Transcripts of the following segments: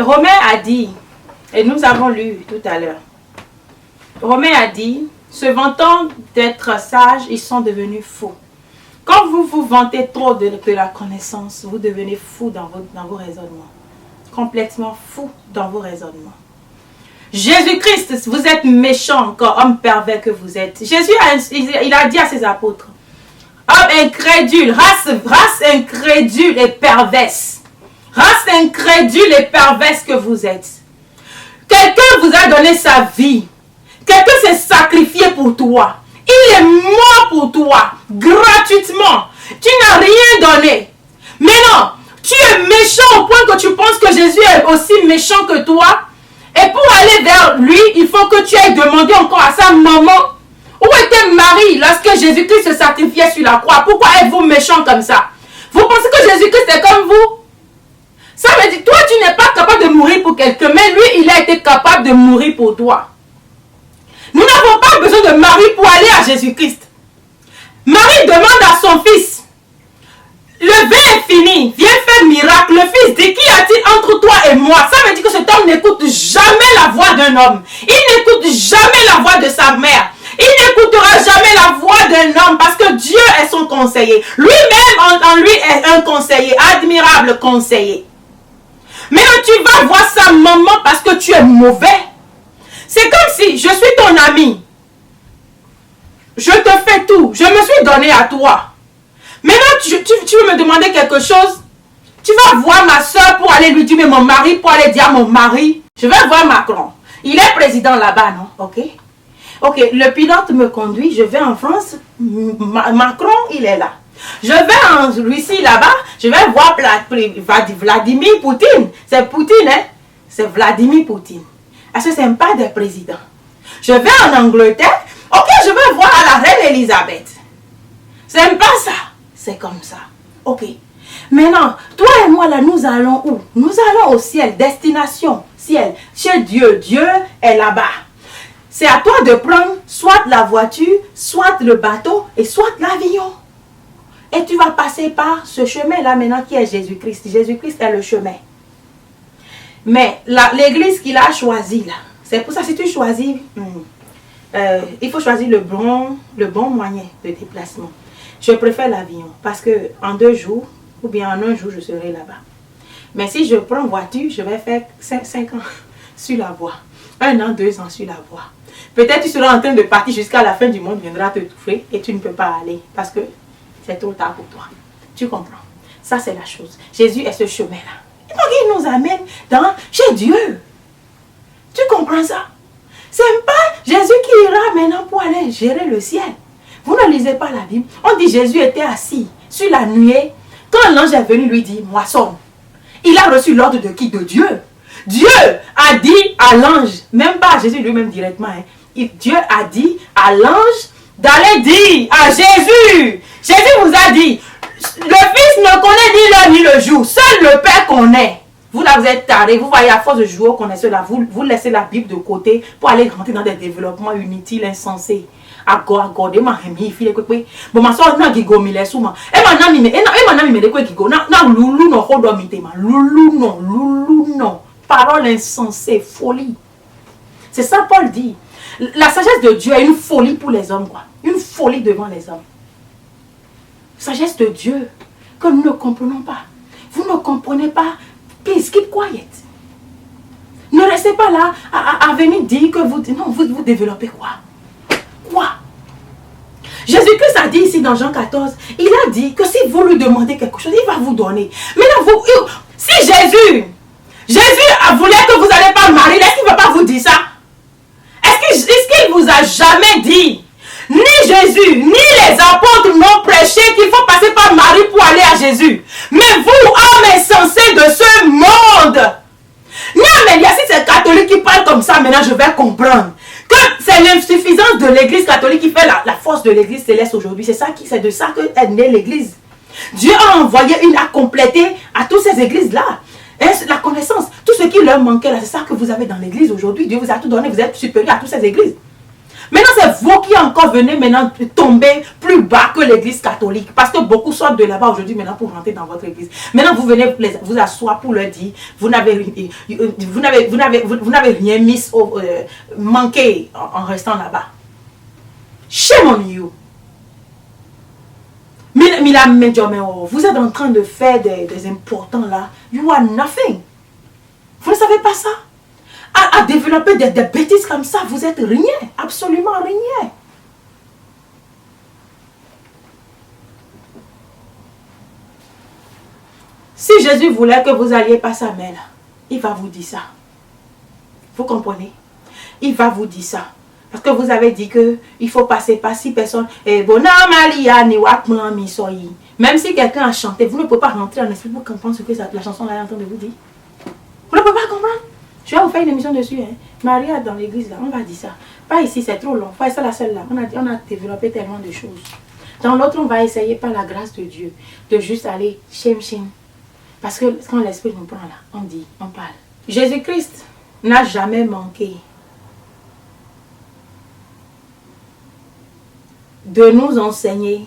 Romain a dit, et nous avons lu tout à l'heure, Romain a dit, se vantant d'être sages, ils sont devenus fous. Quand vous vous vantez trop de la connaissance, vous devenez fou dans vos raisonnements. Complètement fou dans vos raisonnements. Jésus-Christ, vous êtes méchant encore, homme pervers que vous êtes. Jésus, il a dit à ses apôtres, homme incrédule, race incrédule et perverse. Race incrédule et perverse que vous êtes. Quelqu'un vous a donné sa vie. Quelqu'un s'est sacrifié pour toi. Il est mort pour toi, gratuitement. Tu n'as rien donné. Mais non, tu es méchant au point que tu penses que Jésus est aussi méchant que toi. Et pour aller vers lui, il faut que tu ailles demander encore à sa maman. Où était Marie lorsque Jésus-Christ se sacrifiait sur la croix? Pourquoi êtes-vous méchant comme ça? Vous pensez que Jésus-Christ est comme vous? Ça veut dire, toi tu n'es pas capable de mourir pour quelqu'un, mais lui il a été capable de mourir pour toi. Nous n'avons pas besoin de Marie pour aller à Jésus-Christ. Marie demande à son fils, le vin est fini, viens faire miracle. Le fils dit, qu'y a-t-il entre toi et moi? Ça veut dire que cet homme n'écoute jamais la voix d'un homme. Il n'écoute jamais la voix de sa mère. Il n'écoutera jamais la voix d'un homme parce que Dieu est son conseiller. Lui-même en lui est un conseiller, admirable conseiller. Mais tu vas voir sa maman parce que tu es mauvais. C'est comme si je suis ton ami. Je te fais tout. Je me suis donné à toi. Maintenant, tu veux me demander quelque chose. Tu vas voir ma soeur pour aller lui dire, mais mon mari, pour aller dire à mon mari. Je vais voir Macron. Il est président là-bas, non? Ok. Ok, le pilote me conduit. Je vais en France. Macron, il est là. Je vais en Russie là-bas. Je vais voir Vladimir Poutine. C'est Poutine, hein? C'est Vladimir Poutine. Est-ce que ce n'est pas des présidents? Je vais en Angleterre. Ok, je vais voir la reine Elisabeth. C'est pas ça. C'est comme ça. Ok. Maintenant, toi et moi là, nous allons où? Nous allons au ciel. Destination, ciel. Chez Dieu. Dieu est là-bas. C'est à toi de prendre soit la voiture, soit le bateau et soit l'avion. Et tu vas passer par ce chemin-là maintenant qui est Jésus-Christ. Jésus-Christ est le chemin. Mais l'église qu'il a choisie là, c'est pour ça si tu choisis, il faut choisir le bon moyen de déplacement. Je préfère l'avion parce que en 2 jours ou bien en 1 jour je serai là-bas. Mais si je prends voiture, je vais faire 5 ans sur la voie. 1 an, 2 ans sur la voie. Peut-être tu seras en train de partir jusqu'à la fin du monde, viendra te toucher et tu ne peux pas aller parce que c'est trop tard pour toi. Tu comprends? Ça c'est la chose. Jésus est ce chemin-là. Et donc il nous amène chez Dieu. Tu comprends ça? C'est pas Jésus qui ira maintenant pour aller gérer le ciel. Vous ne lisez pas la Bible. On dit Jésus était assis sur la nuée. Quand l'ange est venu lui dire moissonne, il a reçu l'ordre de qui? De Dieu. Dieu a dit à l'ange, même pas à Jésus lui-même directement, hein, Dieu a dit à l'ange d'aller dire à Jésus. Jésus vous a dit, le Fils ne connaît ni l'heure ni le jour, seul le Père connaît. Vous là, vous êtes tarés, vous voyez, à force de jouer au connaisseur là, vous laissez la Bible de côté pour aller rentrer dans des développements inutiles, insensés. Agora ma hemi file kwekwe bo ma so na gigo mi le suma e ma na mi me de kwe gigo na lulu no hodo mi tema lulu no parole insensée, folie. C'est ça Paul dit. La sagesse de Dieu est une folie pour les hommes, quoi. Une folie devant les hommes. Sagesse de Dieu que nous ne comprenons pas. Vous ne comprenez pas. Please keep quiet. Ne restez pas là à venir dire que vous développez quoi? Quoi? Jésus-Christ a dit ici dans Jean 14, il a dit que si vous lui demandez quelque chose, il va vous donner. Maintenant, si Jésus voulait que vous n'allez pas marier, est-ce qu'il ne va pas vous dire ça? Est-ce qu'il vous a jamais dit, ni Jésus, ni les apôtres n'ont prêché qu'il faut passer par Marie pour aller à Jésus? Mais vous, hommes insensés de ce monde, non mais si c'est catholique qui parle comme ça, maintenant je vais comprendre. Que c'est l'insuffisance de l'église catholique qui fait la force de l'église céleste aujourd'hui. C'est de ça que est née l'église. Dieu a envoyé a complété à toutes ces églises-là. La connaissance, tout ce qui leur manquait là, c'est ça que vous avez dans l'église aujourd'hui. Dieu vous a tout donné, vous êtes supérieur à toutes ces églises. Maintenant, c'est vous qui encore venez maintenant tomber plus bas que l'église catholique. Parce que beaucoup sortent de là-bas aujourd'hui maintenant pour rentrer dans votre église. Maintenant, vous venez vous asseoir pour leur dire, vous n'avez rien manqué en restant là-bas. Shame on you. Vous êtes en train de faire des importants là. You are nothing. Vous ne savez pas ça? À développer des bêtises comme ça, vous êtes rien. Absolument rien. Si Jésus voulait que vous alliez pas sa main là, il va vous dire ça. Vous comprenez? Il va vous dire ça. Parce que vous avez dit qu'il faut passer par 6 personnes. Même si quelqu'un a chanté, vous ne pouvez pas rentrer en esprit pour comprendre ce que la chanson là est en train de vous dire. Vous ne pouvez pas comprendre. Je vais vous faire une émission dessus. Hein. Maria dans l'église là, on va dire ça. Pas ici, c'est trop long. Pas ça la seule là. On a développé tellement de choses. Dans l'autre, on va essayer par la grâce de Dieu de juste aller chem. Parce que quand l'esprit nous prend là, on dit, on parle. Jésus-Christ n'a jamais manqué de nous enseigner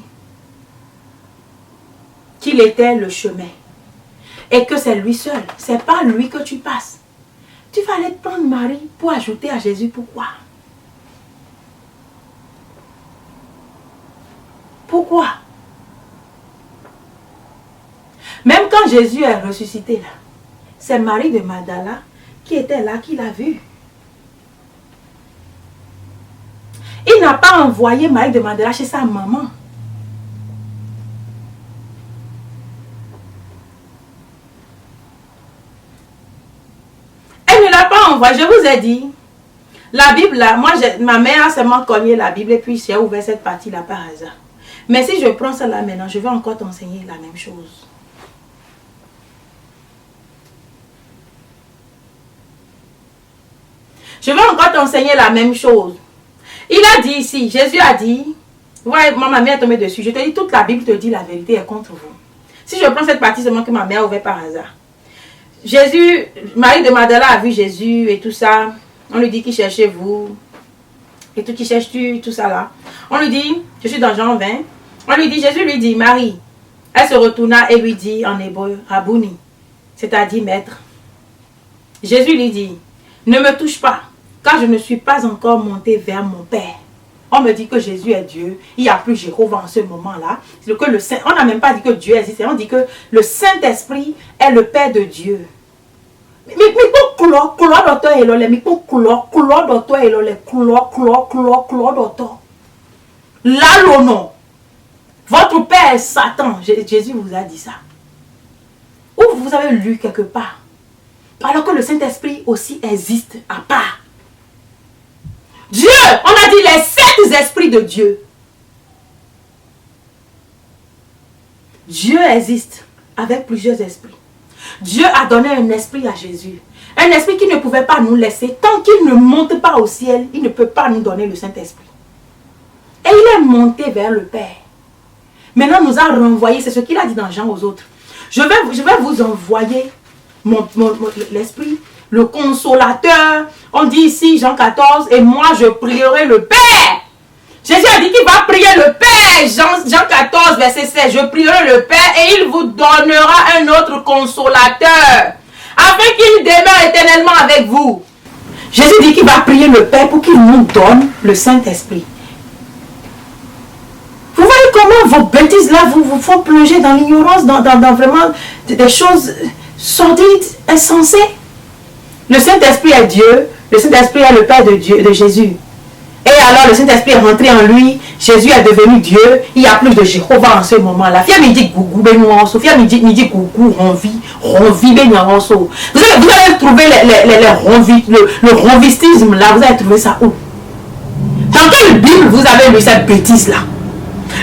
qu'il était le chemin et que c'est lui seul, c'est pas lui que tu passes. Tu vas aller prendre Marie pour ajouter à Jésus. Pourquoi? Pourquoi? Même quand Jésus est ressuscité là, c'est Marie de Magdala qui était là, qui l'a vu. Il n'a pas envoyé Marie de Magdala chez sa maman. Elle ne l'a pas envoyé. Je vous ai dit, la Bible là, ma mère a seulement cogné la Bible et puis j'ai ouvert cette partie là par hasard. Mais si je prends ça là maintenant, je vais encore t'enseigner la même chose. Je vais encore t'enseigner la même chose. Il a dit ici, Jésus a dit, ouais, ma mère est tombée dessus. Je te dis, toute la Bible te dit la vérité est contre vous. Si je prends cette partie seulement que ma mère a ouvert par hasard. Jésus, Marie de Magdala a vu Jésus et tout ça. On lui dit qu'il cherchait vous. Et tout, qui cherches-tu, tout ça là. On lui dit, je suis dans Jean 20. On lui dit, Jésus lui dit, Marie. Elle se retourna et lui dit en hébreu, Rabouni, c'est-à-dire maître. Jésus lui dit, ne me touche pas, car je ne suis pas encore monté vers mon Père. On me dit que Jésus est Dieu. Il n'y a plus Jéhovah en ce moment-là. On n'a même pas dit que Dieu existe. On dit que le Saint-Esprit est le Père de Dieu. Là, le nom. Votre Père est Satan. Jésus vous a dit ça. Ou vous avez lu quelque part. Alors que le Saint-Esprit aussi existe à part. Dieu, on a dit les 7 esprits de Dieu. Dieu existe avec plusieurs esprits. Dieu a donné un esprit à Jésus. Un esprit qui ne pouvait pas nous laisser. Tant qu'il ne monte pas au ciel, il ne peut pas nous donner le Saint-Esprit. Et il est monté vers le Père. Maintenant, nous a renvoyé, c'est ce qu'il a dit dans Jean aux autres. Je vais vous envoyer l'esprit, le consolateur. On dit ici, Jean 14, et moi je prierai le Père. Jésus a dit qu'il va prier le Père. Jean 14, verset 16, je prierai le Père et il vous donnera un autre consolateur, afin qu'il demeure éternellement avec vous. Jésus dit qu'il va prier le Père pour qu'il nous donne le Saint-Esprit. Vous voyez comment vos bêtises là vous font plonger dans l'ignorance, dans vraiment des choses sordides, insensées. Le Saint-Esprit est Dieu, le Saint-Esprit est le Père de Dieu, de Jésus. Et alors le Saint-Esprit est rentré en lui, Jésus est devenu Dieu, il n'y a plus de Jéhovah en ce moment-là. Fia me dit gougou benouanso, fia me dit gougou ronvi benouanso. Vous allez trouver le ronvistisme là, vous allez trouver ça où? Dans quelle Bible vous avez lu cette bêtise là?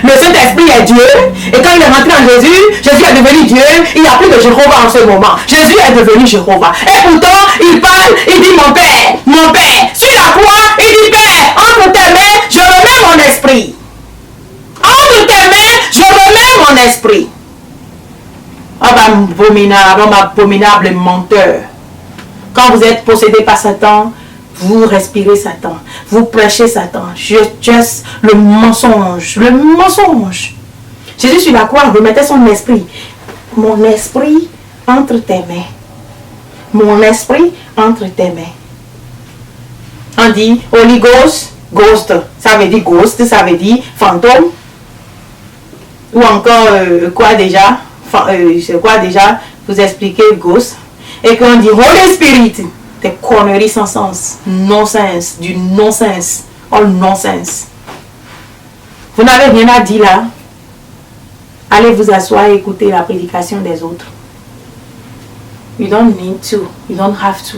Le Saint-Esprit est Dieu, et quand il est rentré en Jésus, Jésus est devenu Dieu, il n'y a plus de Jéhovah en ce moment. Jésus est devenu Jéhovah. Et pourtant, il parle, il dit mon Père, sur la croix, il dit Père, entre tes mains, je remets mon esprit. Entre tes mains, je remets mon esprit. Homme abominable menteur. Quand vous êtes possédé par Satan, vous respirez Satan. Vous prêchez Satan. Just le mensonge. Le mensonge. Jésus sur la croix remettait son esprit. Mon esprit entre tes mains. Mon esprit entre tes mains. On dit Holy Ghost, ghost. Ça veut dire ghost, ça veut dire fantôme. Ou encore, quoi déjà? Quoi déjà? Vous expliquez ghost. Et qu'on dit Holy Spirit. Des conneries sans sens. Non-sens. Du non-sens. All nonsense. Vous n'avez rien à dire là. Allez vous asseoir et écouter la prédication des autres. You don't need to. You don't have to.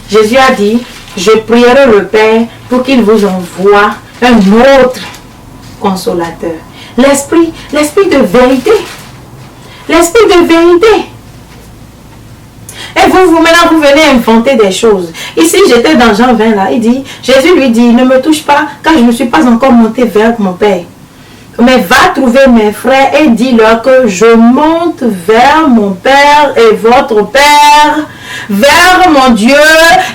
Jésus a dit, je prierai le Père pour qu'il vous envoie un autre consolateur. L'esprit de vérité. L'esprit de vérité. Et vous maintenant, vous venez inventer des choses. Ici, j'étais dans Jean 20 là. Il dit, Jésus lui dit, ne me touche pas car je ne suis pas encore monté vers mon Père. Mais va trouver mes frères et dis-leur que je monte vers mon Père et votre Père, vers mon Dieu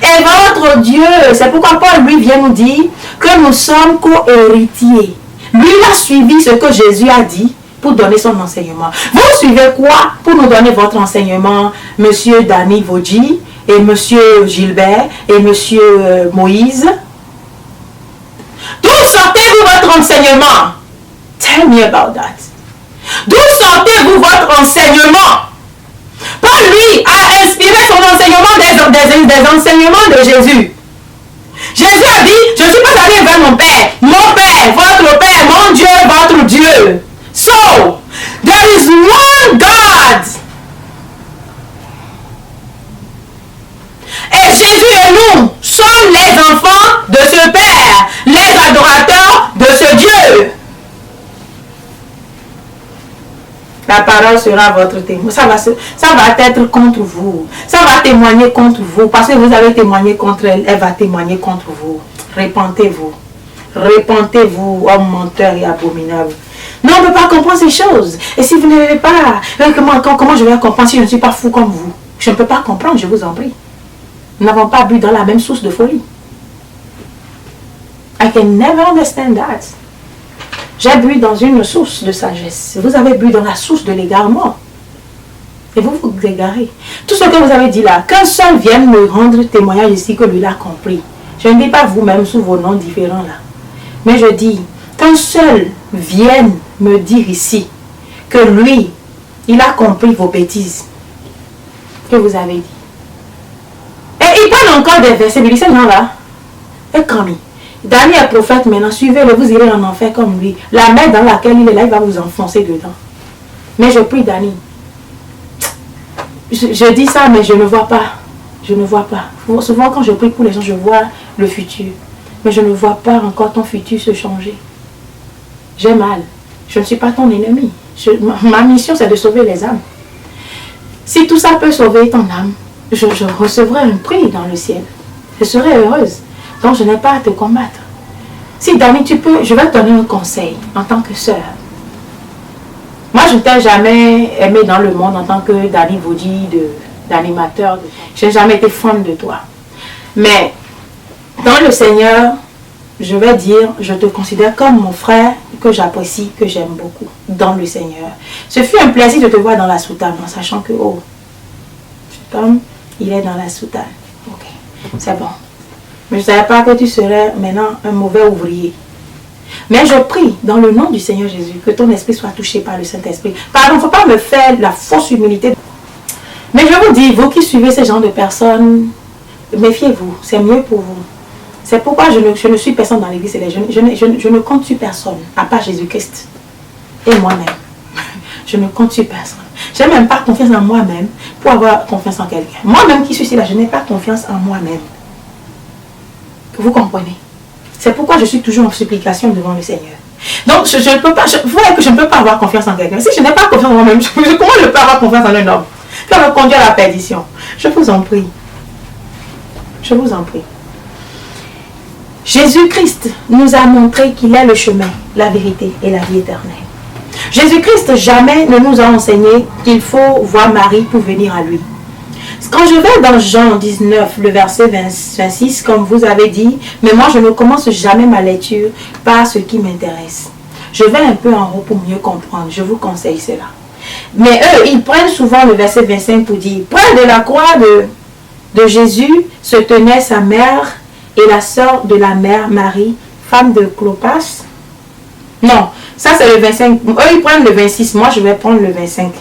et votre Dieu. C'est pourquoi Paul lui vient nous dire que nous sommes co-héritiers. Lui, il a suivi ce que Jésus a dit pour donner son enseignement. Vous suivez quoi pour nous donner votre enseignement, Monsieur Danny Vodji et Monsieur Gilbert et Monsieur Moïse? D'où sortez-vous votre enseignement? Tell me about that. D'où sortez-vous votre enseignement? Paul, lui, a inspiré son enseignement des enseignements de Jésus. Jésus a dit, je ne suis pas allé vers mon Père, votre Père, mon Dieu, votre Dieu. So, there is one God. Et Jésus et nous sommes les enfants de ce Père, les adorateurs de ce Dieu. La parole sera votre témoin. Ça va être contre vous. Ça va témoigner contre vous. Parce que vous avez témoigné contre elle, elle va témoigner contre vous. Répentez-vous. Répentez-vous, homme menteur et abominable. Non, on ne peut pas comprendre ces choses. Et si vous n'avez pas, comment je vais comprendre si je ne suis pas fou comme vous? Je ne peux pas comprendre, je vous en prie. Nous n'avons pas bu dans la même source de folie. I can never understand that. J'ai bu dans une source de sagesse. Vous avez bu dans la source de l'égarement. Et vous vous égarez. Tout ce que vous avez dit là, qu'un seul vienne me rendre témoignage ici que lui l'a compris. Je ne dis pas vous-même sous vos noms différents là. Mais je dis, qu'un seul vienne me dire ici que lui, il a compris vos bêtises que vous avez dit. Et il parle encore des versets, mais ces gens-là, et comme Danny est prophète maintenant, suivez-le, vous irez en enfer comme lui. La mer dans laquelle il est là, il va vous enfoncer dedans. Mais je prie Danny. Je dis ça, mais je ne vois pas. Je ne vois pas. Souvent quand je prie pour les gens, je vois le futur. Mais je ne vois pas encore ton futur se changer. J'ai mal. Je ne suis pas ton ennemi. Ma mission, c'est de sauver les âmes. Si tout ça peut sauver ton âme, je recevrai un prix dans le ciel. Je serai heureuse. Donc je n'ai pas à te combattre. Si Danny, tu peux, je vais te donner un conseil en tant que sœur. Moi, je ne t'ai jamais aimé dans le monde en tant que Danny Vodji, d'animateur. Je n'ai jamais été fan de toi. Mais dans le Seigneur, je vais dire, je te considère comme mon frère que j'apprécie, que j'aime beaucoup dans le Seigneur. Ce fut un plaisir de te voir dans la soutane, en sachant que, oh, cet homme, il est dans la soutane. Ok, c'est bon. Mais je ne savais pas que tu serais maintenant un mauvais ouvrier. Mais je prie dans le nom du Seigneur Jésus que ton esprit soit touché par le Saint-Esprit. Pardon, il ne faut pas me faire la fausse humilité. Mais je vous dis, vous qui suivez ce genre de personnes, méfiez-vous, c'est mieux pour vous. C'est pourquoi je ne suis personne dans l'église. Je ne compte sur personne, à part Jésus-Christ et moi-même. Je ne compte sur personne. Je n'ai même pas confiance en moi-même pour avoir confiance en quelqu'un. Moi-même qui suis ici là, je n'ai pas confiance en moi-même. Vous comprenez? C'est pourquoi je suis toujours en supplication devant le Seigneur. Donc, je ne peux pas, vous voyez que je ne peux pas avoir confiance en quelqu'un. Si je n'ai pas confiance en moi-même, comment je peux avoir confiance en un homme qui va me conduire à la perdition? Je vous en prie. Je vous en prie. Jésus-Christ nous a montré qu'il est le chemin, la vérité et la vie éternelle. Jésus-Christ jamais ne nous a enseigné qu'il faut voir Marie pour venir à lui. Quand je vais dans Jean 19, le verset 26, comme vous avez dit, mais moi je ne commence jamais ma lecture par ce qui m'intéresse. Je vais un peu en haut pour mieux comprendre. Je vous conseille cela. Mais eux, ils prennent souvent le verset 25 pour dire, près de la croix de Jésus se tenait sa mère et la sœur de la mère Marie, femme de Clopas. Non, ça c'est le 25. Eux, ils prennent le 26. Moi, je vais prendre le 25.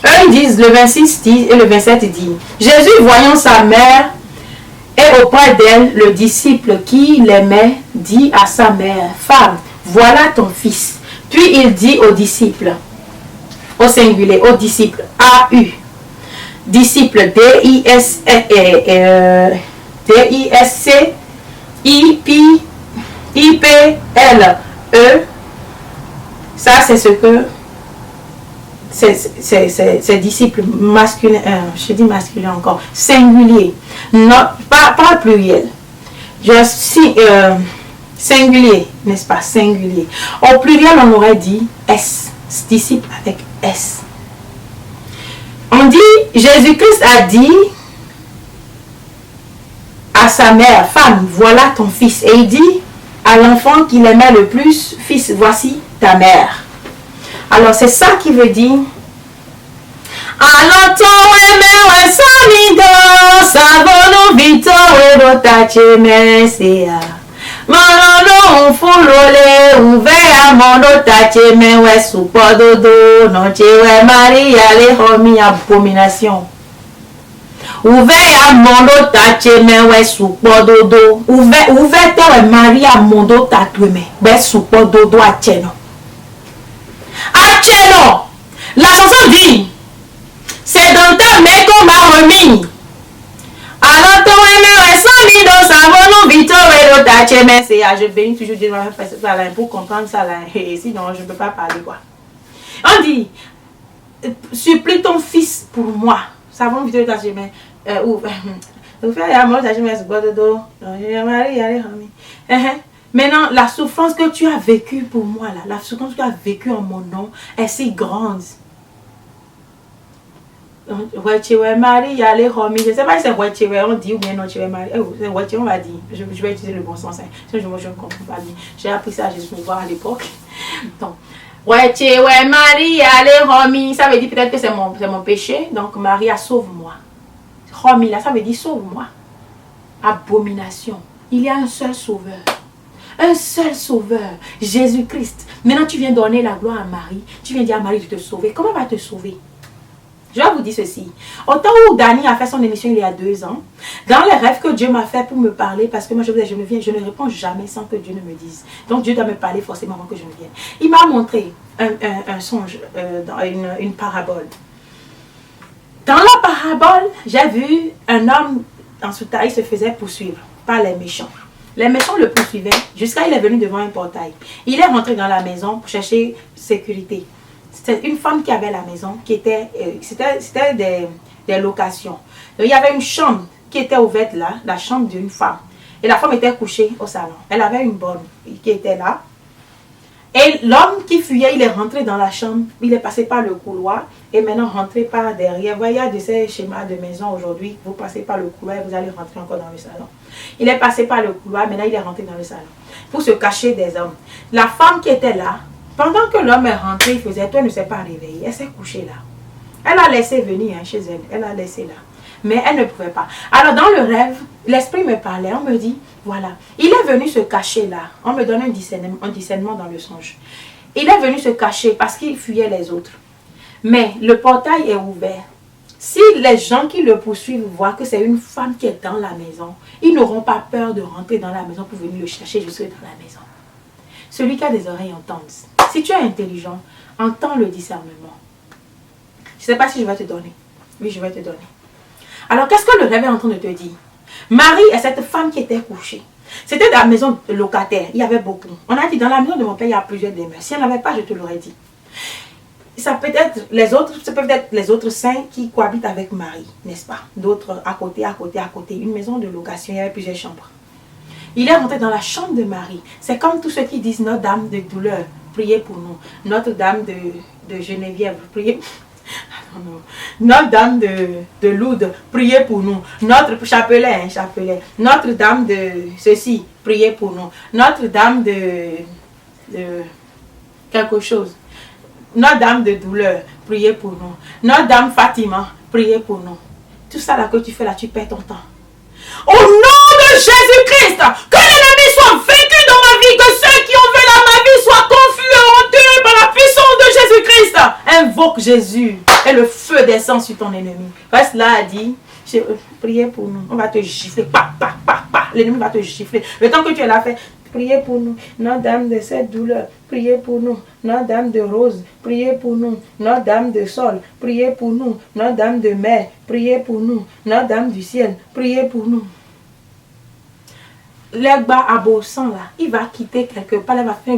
Eux, ils disent, le 26 dit, et le 27 dit, Jésus, voyant sa mère et auprès d'elle, le disciple qui l'aimait, dit à sa mère, femme, voilà ton fils. Puis il dit au disciple, au singulier, au disciple, A-U, disciple, D-I-S-C-I-P-L-E, ça c'est ce que c'est disciple masculin, je dis masculin encore, singulier, non, pas pluriel. Singulier, n'est-ce pas, singulier. Au pluriel, on aurait dit S, disciple avec S. On dit, Jésus-Christ a dit à sa mère, femme, voilà ton fils. Et il dit à l'enfant qu'il aimait le plus, fils, voici ta mère. Alors, c'est ça qui veut dire. Alors, ton aimé, samido, savono, vito, erotache, mesia. Manolo, fulole, ouvert à mon otache, mais ouais, sous dodo, non, ouais, Maria, les homies, abomination. Ouvert à mon otache, mais ouais, sous dodo. Ouvert, ouais, Maria, mon otache, mais sous dodo, à tcheno. Acheno, la chanson dit, c'est dans ta main qu'on m'a remis. Alors ton aimé est sami dans sa vono vito et l'otache, mais c'est je bénis toujours Dieu pour comprendre ça là, et sinon je ne peux pas parler quoi. On dit, supplie ton fils pour moi. Ça va vite l'otache, mais maintenant, la souffrance que tu as vécue pour moi, là, la souffrance que tu as vécue en mon nom, est si grande. Marie, y aller Romy. Je ne sais pas si c'est on dit ou bien non, Marie. C'est on va dire. Je vais utiliser le bon sens. Sinon, je ne comprends pas bien. J'ai appris ça à Jésus à l'époque. Donc, Marie, y aller Romy. Ça veut dire peut-être que c'est mon péché. Donc, Marie, sauve-moi. Romy, là, ça veut dire sauve-moi. Abomination. Il y a un seul sauveur. Un seul sauveur, Jésus-Christ. Maintenant, tu viens donner la gloire à Marie. Tu viens dire à Marie de te sauver. Comment va te sauver? Je vais vous dire ceci. Au temps où Dani a fait son émission il y a 2 ans, dans les rêves que Dieu m'a fait pour me parler, parce que moi je ne réponds jamais sans que Dieu ne me dise. Donc Dieu doit me parler forcément avant que je ne vienne. Il m'a montré un songe, dans une parabole. Dans la parabole, j'ai vu un homme en soutane, il se faisait poursuivre par les méchants. Les méchants le poursuivaient jusqu'à il est venu devant un portail. Il est rentré dans la maison pour chercher sécurité. C'était une femme qui avait la maison, qui était, c'était des locations. Donc, il y avait une chambre qui était ouverte là, la chambre d'une femme. Et la femme était couchée au salon. Elle avait une bonne qui était là. Et l'homme qui fuyait, il est rentré dans la chambre, il est passé par le couloir et maintenant rentré par derrière. Vous voyez, il y a de ces schémas de maison aujourd'hui, vous passez par le couloir et vous allez rentrer encore dans le salon. Il est passé par le couloir, maintenant il est rentré dans le salon pour se cacher des hommes. La femme qui était là, pendant que l'homme est rentré, il faisait, toi ne s'est pas réveillée, elle s'est couchée là. Elle a laissé venir chez elle, elle a laissé là. Mais elle ne pouvait pas. Alors dans le rêve, l'esprit me parlait, on me dit, voilà, il est venu se cacher là. On me donne un discernement dans le songe. Il est venu se cacher parce qu'il fuyait les autres. Mais le portail est ouvert. Si les gens qui le poursuivent voient que c'est une femme qui est dans la maison, ils n'auront pas peur de rentrer dans la maison pour venir le chercher jusque dans la maison. Celui qui a des oreilles entend. Si tu es intelligent, entends le discernement. Je ne sais pas si je vais te donner. Oui, je vais te donner. Alors, qu'est-ce que le rêve est en train de te dire? Marie est cette femme qui était couchée. C'était dans la maison locataire. Il y avait beaucoup. On a dit, dans la maison de mon père, il y a plusieurs demeures. Si elle n'avait pas, je te l'aurais dit. Ça peut être les autres saints qui cohabitent avec Marie, n'est-ce pas? D'autres à côté. Une maison de location, il y avait plusieurs chambres. Il est rentré dans la chambre de Marie. C'est comme tous ceux qui disent Notre-Dame de douleur, priez pour nous. Notre-Dame de Geneviève, priez. Notre-Dame de Lourdes, priez pour nous. Notre chapelet, chapelet. Notre-Dame de ceci, priez pour nous. Notre-Dame de quelque chose. Notre-Dame de douleur, priez pour nous. Notre-Dame Fatima, priez pour nous. Tout ça là que tu fais là, tu perds ton temps. Au nom de Jésus-Christ, que l'ennemi soit vaincu dans ma vie, que ceux qui ont vu ma vie soient confus et honteux par la puissance de Jésus-Christ. Invoque Jésus et le feu descend sur ton ennemi. Reste là, a dit, priez pour nous. On va te gifler. Pa, pa, pa, pa. L'ennemi va te gifler. Le temps que tu es là, fait, priez pour nous. Notre-Dame de cette douleur, priez pour nous. Notre-Dame de Rose, priez pour nous. Notre-Dame de Sol, priez pour nous. Notre-Dame de Mer, priez pour nous. Notre-Dame du Ciel, priez pour nous. L'Egba Abosan là, il va quitter quelque part, il va faire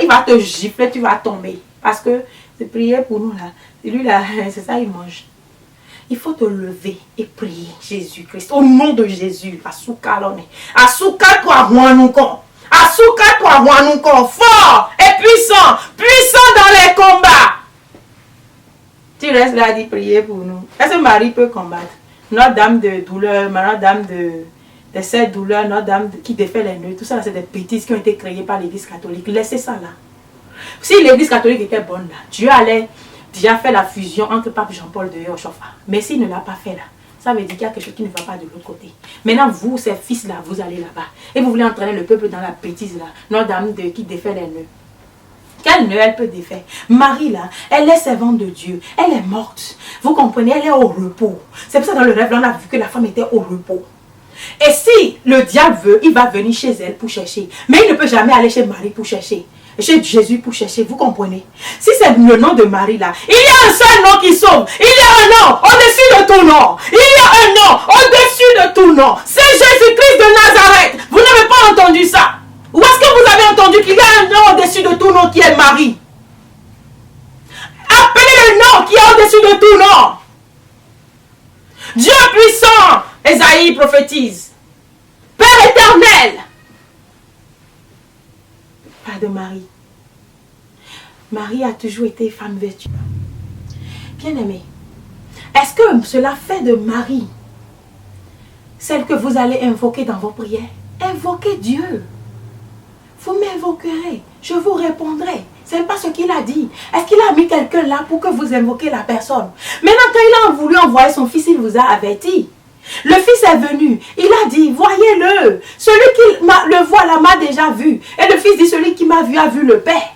il va te gifler, tu vas tomber. Parce que c'est prier pour nous là. Lui là, c'est ça, il mange. Il faut te lever et prier Jésus-Christ. Au nom de Jésus. Asuka l'on est. Asuka toi, Wanouko. Asuka toi, Wanouko. Fort et puissant. Puissant dans les combats. Tu restes là et prier pour nous. Est-ce que Marie peut combattre? Notre-Dame de douleur, Notre-Dame de cette douleur, Notre-Dame qui défait les nœuds. Tout ça, c'est des bêtises qui ont été créées par l'Église catholique. Laissez ça là. Si l'Église catholique était bonne là, Dieu allait déjà faire la fusion entre Pape Jean-Paul II et Oshofa. Mais s'il ne l'a pas fait là, ça veut dire qu'il y a quelque chose qui ne va pas de l'autre côté. Maintenant, vous, ces fils-là, vous allez là-bas. Et vous voulez entraîner le peuple dans la bêtise là. Notre-Dame qui défait les nœuds. Quel nœud elle peut défaire? Marie là, elle est servante de Dieu. Elle est morte. Vous comprenez? Elle est au repos. C'est pour ça que dans le rêve, là, on a vu que la femme était au repos. Et si le diable veut, il va venir chez elle pour chercher. Mais il ne peut jamais aller chez Marie pour chercher. Chez Jésus pour chercher, vous comprenez? Si c'est le nom de Marie là, il y a un seul nom qui sauve. Il y a un nom au-dessus de tout nom. Il y a un nom au-dessus de tout nom. C'est Jésus-Christ de Nazareth. Vous n'avez pas entendu ça? Ou est-ce que vous avez entendu qu'il y a un nom au-dessus de tout nom qui est Marie? Appelez le nom qui est au-dessus de tout nom. Dieu puissant, Esaïe prophétise. Père éternel. Pas de Marie. Marie a toujours été femme vertueuse. Bien-aimée, est-ce que cela fait de Marie celle que vous allez invoquer dans vos prières? Invoquez Dieu. Vous m'invoquerez, je vous répondrai. Ce n'est pas ce qu'il a dit. Est-ce qu'il a mis quelqu'un là pour que vous invoquez la personne? Maintenant, quand il a voulu envoyer son fils, il vous a averti. Le fils est venu, il a dit, voyez-le, celui qui le voit là m'a déjà vu. Et le fils dit, celui qui m'a vu a vu le Père.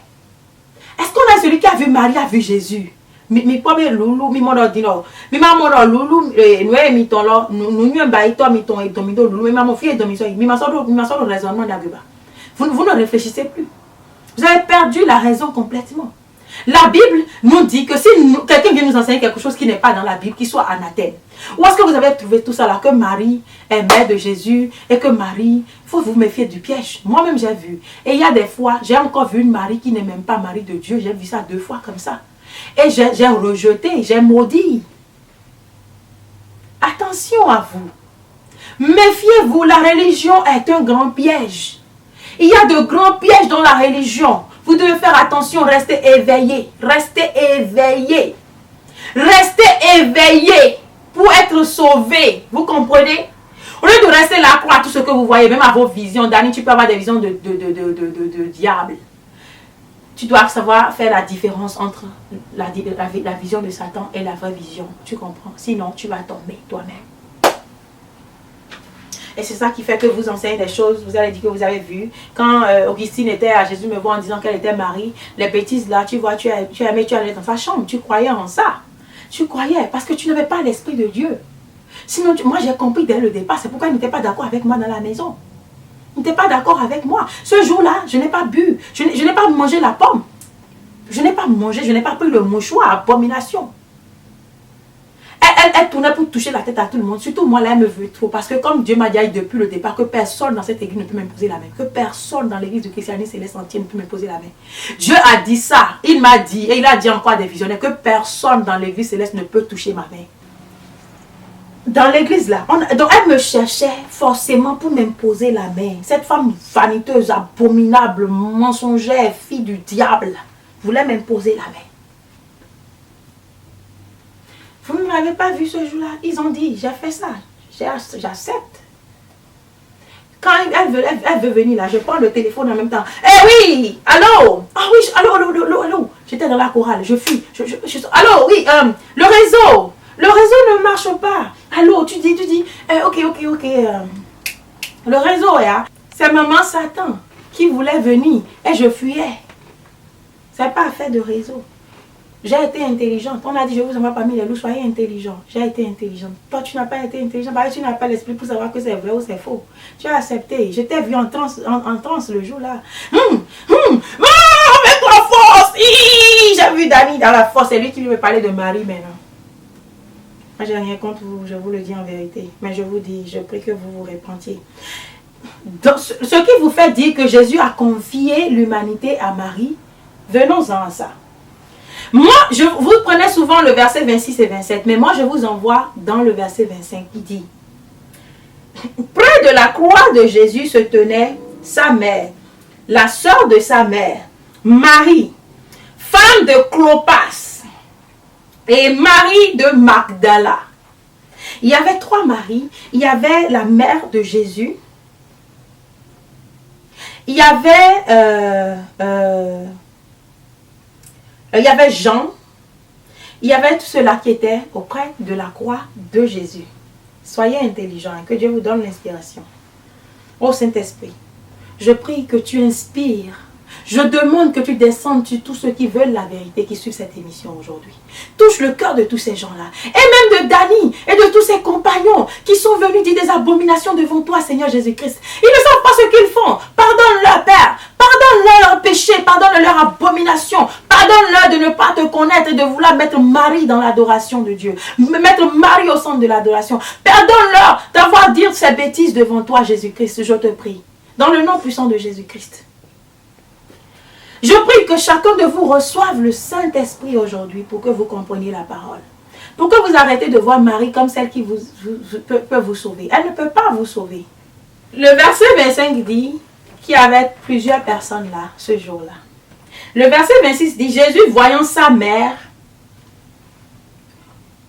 Est-ce qu'on a celui qui a vu Marie, a vu Jésus? Mi pobe loulou, mi mono dino. Mi maman loulou, nous mi ton lo, nous baito mi ton et domido loulou, mi maman fille domiso, mi maso raisonnement d'agba. Vous ne réfléchissez plus. Vous avez perdu la raison complètement. La Bible nous dit que si quelqu'un vient nous enseigner quelque chose qui n'est pas dans la Bible, qu'il soit anathème. Où est-ce que vous avez trouvé tout ça là? Que Marie est mère de Jésus et que Marie, il faut vous méfier du piège. Moi-même j'ai vu. Et il y a des fois, j'ai encore vu une Marie qui n'est même pas Marie de Dieu. J'ai vu ça 2 fois comme ça. Et j'ai rejeté, j'ai maudit. Attention à vous. Méfiez-vous, la religion est un grand piège. Il y a de grands pièges dans la religion. Vous devez faire attention, restez éveillés. Restez éveillés. Restez éveillés pour être sauvés. Vous comprenez? Au lieu de rester là à croire tout ce que vous voyez, même à vos visions. Dani, tu peux avoir des visions de diable. Tu dois savoir faire la différence entre la vision de Satan et la vraie vision. Tu comprends? Sinon, tu vas tomber toi-même. Et c'est ça qui fait que vous enseignez des choses. Vous allez dire que vous avez vu. Quand Augustine était à Jésus me voit en disant qu'elle était Marie. Les bêtises là, tu vois, tu aimais, tu allais dans sa chambre. Tu croyais en ça. Tu croyais parce que tu n'avais pas l'esprit de Dieu. Sinon, moi j'ai compris dès le départ. C'est pourquoi il n'était pas d'accord avec moi dans la maison. Il n'était pas d'accord avec moi. Ce jour-là, je n'ai pas bu. Je n'ai pas mangé la pomme. Je n'ai pas mangé, je n'ai pas pris le mouchoir. Abomination. Elle tournait pour toucher la tête à tout le monde. Surtout moi, là, elle me veut trop. Parce que comme Dieu m'a dit depuis le départ que personne dans cette église ne peut m'imposer la main. Que personne dans l'église du christianisme céleste entier ne peut m'imposer la main. Dieu a dit ça. Il m'a dit, et il a dit encore à des visionnaires, que personne dans l'église céleste ne peut toucher ma main. Dans l'église là, donc elle me cherchait forcément pour m'imposer la main. Cette femme vaniteuse, abominable, mensongère, fille du diable, voulait m'imposer la main. Vous ne m'avez pas vu ce jour-là. Ils ont dit, j'ai fait ça. J'accepte. Quand elle veut venir là, je prends le téléphone en même temps. Eh oui, allô. Ah oui, allô. J'étais dans la chorale, je fuis. Allô, oui, le réseau. Le réseau ne marche pas. Allô, tu dis. Ok. Le réseau, hein, c'est maman Satan qui voulait venir et je fuyais. C'est pas affaire de réseau. J'ai été intelligente. On a dit, je vous envoie parmi les loups, soyez intelligents. J'ai été intelligente. Toi, tu n'as pas été intelligent parce que tu n'as pas l'esprit pour savoir que c'est vrai ou c'est faux. Tu as accepté. Je t'ai vu en transe le jour-là. Avec la force. J'ai vu Dani dans la force. C'est lui qui lui parlait de Marie maintenant. Moi, j'ai rien contre vous. Je vous le dis en vérité. Mais je vous dis, je prie que vous vous repentiez. Donc, ce qui vous fait dire que Jésus a confié l'humanité à Marie, venons-en à ça. Moi, vous prenez souvent le verset 26 et 27, mais moi je vous envoie dans le verset 25 qui dit: près de la croix de Jésus se tenait sa mère, la sœur de sa mère, Marie, femme de Clopas, et Marie de Magdala. Il y avait 3 Maries. Il y avait la mère de Jésus. Il y avait Jean, il y avait tout cela qui était auprès de la croix de Jésus. Soyez intelligents, que Dieu vous donne l'inspiration. Ô Saint-Esprit, je prie que tu inspires. Je demande que tu descendes sur tous ceux qui veulent la vérité, qui suivent cette émission aujourd'hui. Touche le cœur de tous ces gens-là. Et même de Dani et de tous ses compagnons qui sont venus dire des abominations devant toi, Seigneur Jésus-Christ. Ils ne savent pas ce qu'ils font. Pardonne-leur, Père. Pardonne-leur leurs péchés. Pardonne-leur abominations. Pardonne-leur de ne pas te connaître et de vouloir mettre Marie dans l'adoration de Dieu. Mettre Marie au centre de l'adoration. Pardonne-leur d'avoir dit ces bêtises devant toi, Jésus-Christ. Je te prie. Dans le nom puissant de Jésus-Christ. Je prie que chacun de vous reçoive le Saint-Esprit aujourd'hui pour que vous compreniez la parole. Pour que vous arrêtez de voir Marie comme celle qui peut vous sauver. Elle ne peut pas vous sauver. Le verset 25 dit qu'il y avait plusieurs personnes là, ce jour-là. Le verset 26 dit, Jésus voyant sa mère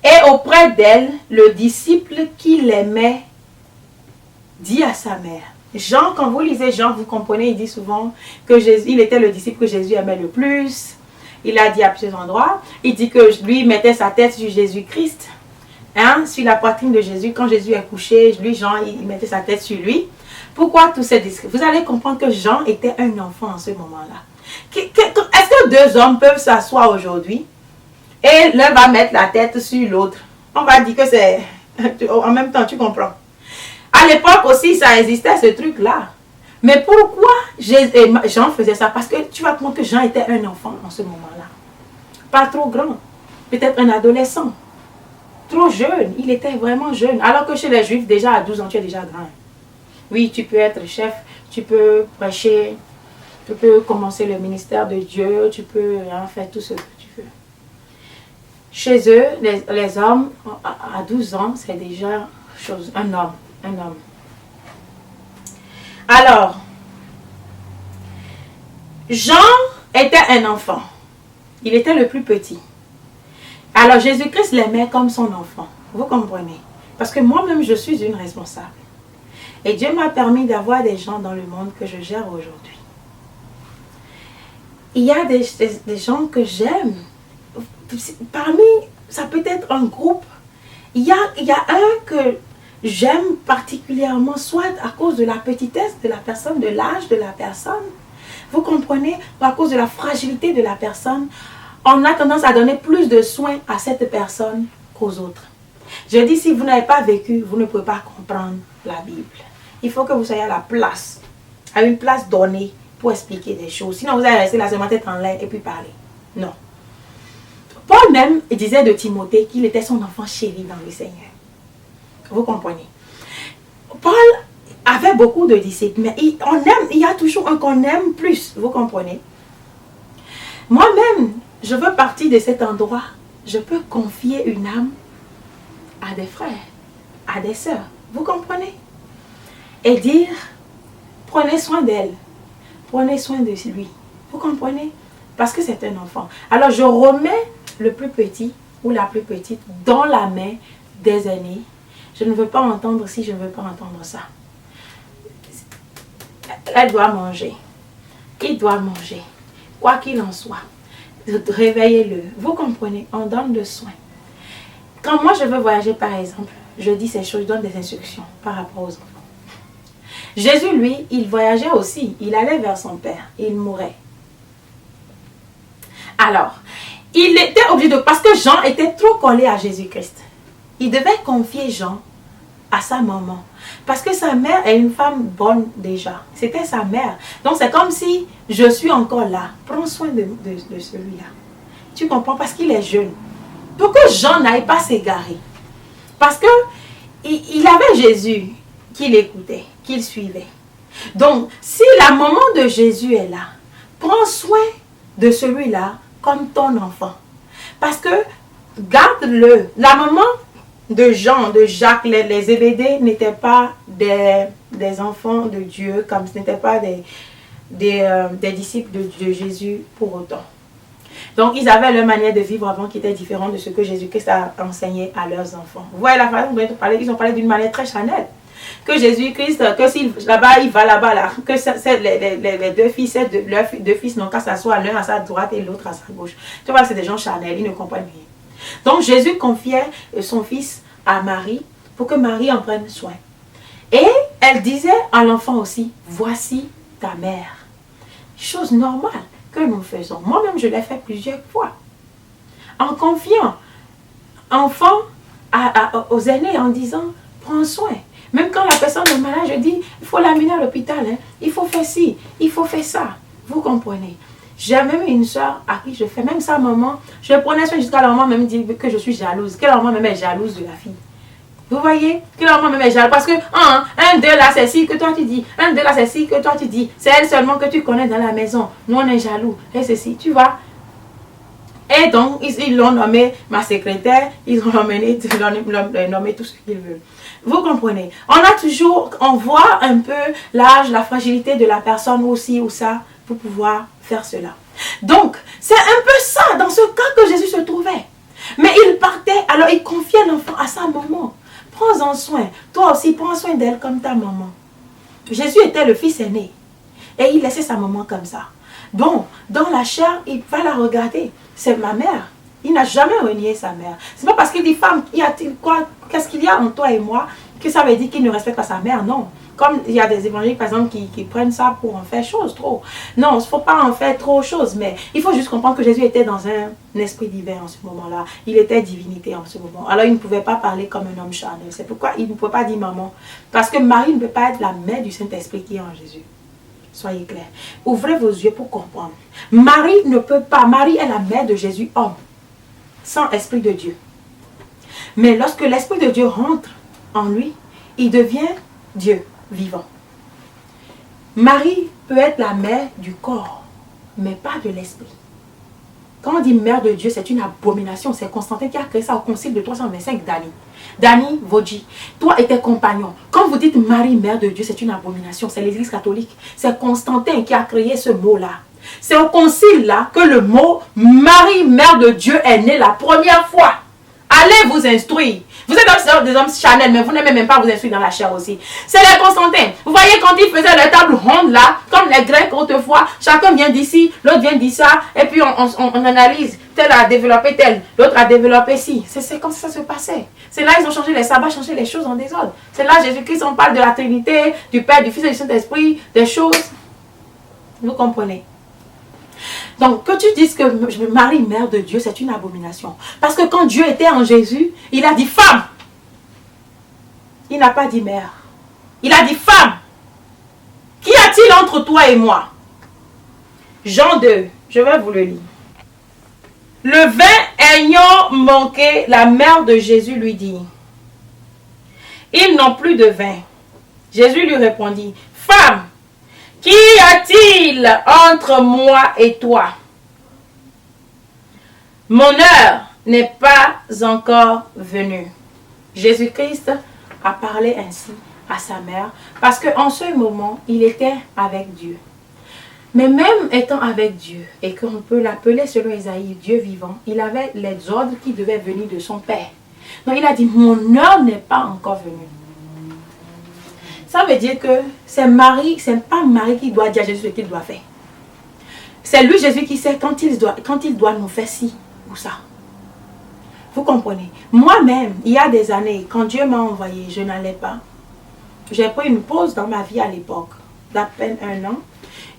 et auprès d'elle, le disciple qui l'aimait dit à sa mère. Jean, quand vous lisez Jean, vous comprenez, il dit souvent que il était le disciple que Jésus aimait le plus. Il a dit à plusieurs endroits. Il dit que lui mettait sa tête sur Jésus-Christ, hein, sur la poitrine de Jésus. Quand Jésus est couché, lui, Jean, il mettait sa tête sur lui. Pourquoi tous ces discrets? Vous allez comprendre que Jean était un enfant en ce moment-là. Est-ce que 2 hommes peuvent s'asseoir aujourd'hui et l'un va mettre la tête sur l'autre? On va dire que c'est... En même temps, tu comprends. À l'époque aussi, ça existait ce truc-là. Mais pourquoi Jean faisait ça? Parce que tu vas comprendre que Jean était un enfant en ce moment-là. Pas trop grand. Peut-être un adolescent. Trop jeune. Il était vraiment jeune. Alors que chez les Juifs, déjà à 12 ans, tu es déjà grand. Oui, tu peux être chef, tu peux prêcher, tu peux commencer le ministère de Dieu, tu peux faire tout ce que tu veux. Chez eux, les hommes, à 12 ans, c'est déjà un homme. Alors, Jean était un enfant. Il était le plus petit. Alors, Jésus-Christ l'aimait comme son enfant. Vous comprenez? Parce que moi-même, je suis une responsable. Et Dieu m'a permis d'avoir des gens dans le monde que je gère aujourd'hui. Il y a des gens que j'aime. Parmi, ça peut être un groupe. Il y a un que j'aime particulièrement, soit à cause de la petitesse de la personne, de l'âge de la personne. Vous comprenez? Ou à cause de la fragilité de la personne. On a tendance à donner plus de soins à cette personne qu'aux autres. Je dis, si vous n'avez pas vécu, vous ne pouvez pas comprendre la Bible. Il faut que vous soyez à une place donnée pour expliquer des choses. Sinon, vous allez rester là, seulement tête en l'air et puis parler. Non. Paul même disait de Timothée qu'il était son enfant chéri dans le Seigneur. Vous comprenez? Paul avait beaucoup de disciples, mais il y a toujours un qu'on aime plus. Vous comprenez? Moi-même, je veux partir de cet endroit. Je peux confier une âme à des frères, à des sœurs. Vous comprenez? Et dire, prenez soin d'elle. Prenez soin de lui. Vous comprenez? Parce que c'est un enfant. Alors je remets le plus petit ou la plus petite dans la main des aînés. Je ne veux pas entendre ci, je ne veux pas entendre ça. Elle doit manger. Il doit manger. Quoi qu'il en soit, réveillez-le. Vous comprenez, on donne le soin. Quand moi je veux voyager par exemple, je dis ces choses, je donne des instructions par rapport aux enfants. Jésus, lui, il voyageait aussi. Il allait vers son Père. Il mourait. Alors, il était obligé de... Parce que Jean était trop collé à Jésus-Christ. Il devait confier Jean à sa maman. Parce que sa mère est une femme bonne déjà. C'était sa mère. Donc, c'est comme si je suis encore là. Prends soin de celui-là. Tu comprends? Parce qu'il est jeune. Pour que Jean n'aille pas s'égarer. Parce que il avait Jésus qu'il écoutait, qu'il suivait. Donc, si la maman de Jésus est là, prends soin de celui-là comme ton enfant. Parce que, garde-le. La maman de Jean, de Jacques, les Zébédée n'étaient pas des enfants de Dieu, comme ce n'étaient pas des disciples de Jésus pour autant. Donc, ils avaient leur manière de vivre avant qui était différente de ce que Jésus-Christ a enseigné à leurs enfants. Vous voyez la façon dont ils ont parlé d'une manière très charnelle. Que Jésus-Christ, que s'il là-bas, il va là-bas, là, que les deux fils, leurs deux fils n'ont qu'à s'asseoir, l'un à sa droite et l'autre à sa gauche. Tu vois, c'est des gens charnels, ils ne comprennent rien. Donc, Jésus confiait son fils à Marie pour que Marie en prenne soin. Et elle disait à l'enfant aussi, voici ta mère. Chose normale que nous faisons. Moi-même, je l'ai fait plusieurs fois. En confiant enfant aux aînés en disant, prends soin. Même quand la personne est malade, je dis, il faut l'amener à l'hôpital. Hein. Il faut faire ci, il faut faire ça. Vous comprenez? J'ai même une soeur à qui je fais, même sa maman, je prenais soin jusqu'à la maman même dit que je suis jalouse. Que la maman même est jalouse de la fille. Vous voyez? Que la maman même est jalouse. Parce que, un, deux là, c'est ci que toi tu dis. Un, deux là, c'est ci que toi tu dis. C'est elle seulement que tu connais dans la maison. Nous, on est jaloux. Et c'est ci, tu vois? Et donc, ils l'ont nommé ma secrétaire. Ils ont nommé tout ce qu'ils veulent. Vous comprenez? On voit un peu l'âge, la fragilité de la personne aussi ou ça pour pouvoir faire cela. Donc, c'est un peu ça dans ce cas que Jésus se trouvait. Mais il partait, alors il confiait l'enfant à sa maman. Prends-en soin. Toi aussi, prends soin d'elle comme ta maman. Jésus était le fils aîné. Et il laissait sa maman comme ça. Donc, dans la chair, il va la regarder. C'est ma mère. Il n'a jamais renié sa mère. C'est pas parce qu'il dit femme, qu'est-ce qu'il y a entre toi et moi, que ça veut dire qu'il ne respecte pas sa mère. Non. Comme il y a des évangéliques, par exemple, qui prennent ça pour en faire chose trop. Non, il ne faut pas en faire trop chose, mais il faut juste comprendre que Jésus était dans un esprit divin en ce moment-là. Il était divinité en ce moment. Alors, il ne pouvait pas parler comme un homme charnel. C'est pourquoi il ne pouvait pas dire maman. Parce que Marie ne peut pas être la mère du Saint-Esprit qui est en Jésus. Soyez clairs. Ouvrez vos yeux pour comprendre. Marie ne peut pas. Marie est la mère de Jésus, homme, sans esprit de Dieu. Mais lorsque l'esprit de Dieu rentre en lui, il devient Dieu vivant. Marie peut être la mère du corps, mais pas de l'esprit. Quand on dit mère de Dieu, c'est une abomination. C'est Constantin qui a créé ça au concile de 325 d'Annie. Dani Vodji, toi et tes compagnons. Quand vous dites Marie, mère de Dieu, c'est une abomination. C'est l'Église catholique. C'est Constantin qui a créé ce mot-là. C'est au concile là que le mot Marie, mère de Dieu est né la première fois. Allez vous instruire. Vous êtes des hommes charnels, mais vous n'aimez même pas vous instruire dans la chair aussi. C'est les Constantins. Vous voyez quand ils faisaient leur table ronde là, comme les Grecs autrefois, chacun vient d'ici, l'autre vient d'ici, et puis on analyse. Tel a développé tel, l'autre a développé ci. C'est comme ça que ça se passait. C'est là ils ont changé les sabbats, changé les choses en désordre. C'est là Jésus-Christ, on parle de la Trinité, du Père, du Fils et du Saint-Esprit, des choses. Vous comprenez? Donc, que tu dises que Marie, mère de Dieu, c'est une abomination. Parce que quand Dieu était en Jésus, il a dit femme. Il n'a pas dit mère. Il a dit femme. Qu'y a-t-il entre toi et moi? Jean 2, je vais vous le lire. Le vin ayant manqué, la mère de Jésus lui dit, ils n'ont plus de vin. Jésus lui répondit, femme, qu'y a-t-il entre moi et toi? Mon heure n'est pas encore venue. Jésus-Christ a parlé ainsi à sa mère parce qu'en ce moment, il était avec Dieu. Mais même étant avec Dieu, et qu'on peut l'appeler selon Isaïe, Dieu vivant, il avait les ordres qui devaient venir de son Père. Donc il a dit, mon heure n'est pas encore venue. Ça veut dire que c'est pas Marie qui doit dire à Jésus ce qu'il doit faire. C'est lui, Jésus, qui sait quand il doit nous faire ci ou ça. Vous comprenez? Moi-même, il y a des années, quand Dieu m'a envoyé, je n'allais pas. J'ai pris une pause dans ma vie à l'époque, d'à peine 1 an.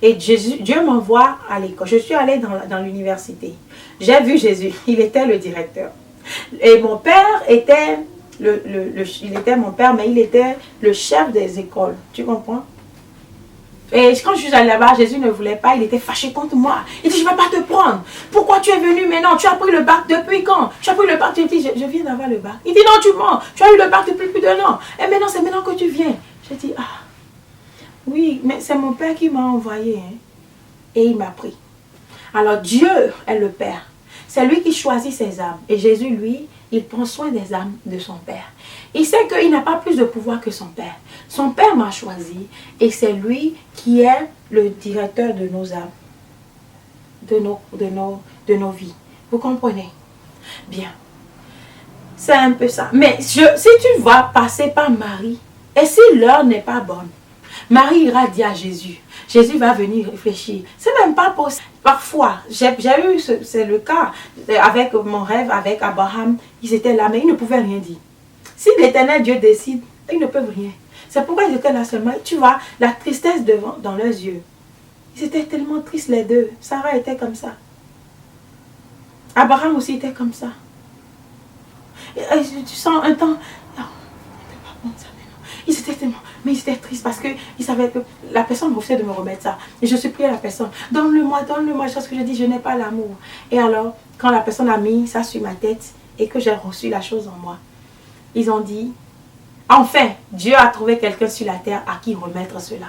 Et Dieu m'envoie à l'école. Je suis allée dans l'université. J'ai vu Jésus. Il était le directeur. Et mon père était, il était mon père, mais il était le chef des écoles. Tu comprends? Et quand je suis allée là-bas, Jésus ne voulait pas. Il était fâché contre moi. Il dit, je ne vais pas te prendre. Pourquoi tu es venu maintenant? Tu as pris le bac depuis quand? Tu as pris le bac. Tu dis, je viens d'avoir le bac. Il dit, non, tu mens. Tu as eu le bac depuis plus d'1 an. Et maintenant, c'est maintenant que tu viens. Je dis, ah. Oui, mais c'est mon Père qui m'a envoyé. Hein, et il m'a pris. Alors Dieu est le Père. C'est lui qui choisit ses âmes. Et Jésus, lui, il prend soin des âmes de son Père. Il sait qu'il n'a pas plus de pouvoir que son Père. Son Père m'a choisi. Et c'est lui qui est le directeur de nos âmes. De nos vies. Vous comprenez? Bien. C'est un peu ça. Mais si tu vas passer par Marie, et si l'heure n'est pas bonne, Marie ira dire à Jésus. Jésus va venir réfléchir. C'est même pas possible. Parfois, j'ai eu, c'est le cas avec mon rêve, avec Abraham. Ils étaient là, mais ils ne pouvaient rien dire. Si l'Éternel Dieu décide, ils ne peuvent rien. C'est pourquoi ils étaient là seulement. Tu vois, la tristesse dans leurs yeux. Ils étaient tellement tristes les deux. Sarah était comme ça. Abraham aussi était comme ça. Et tu sens un temps. Ils étaient tellement, mais ils étaient tristes parce qu'ils savaient que la personne refusait de me remettre ça. Et je suis priée à la personne, donne-le-moi, donne-le-moi. C'est ce que je dis, je n'ai pas l'amour. Et alors, quand la personne a mis ça sur ma tête et que j'ai reçu la chose en moi, ils ont dit, enfin, Dieu a trouvé quelqu'un sur la terre à qui remettre cela.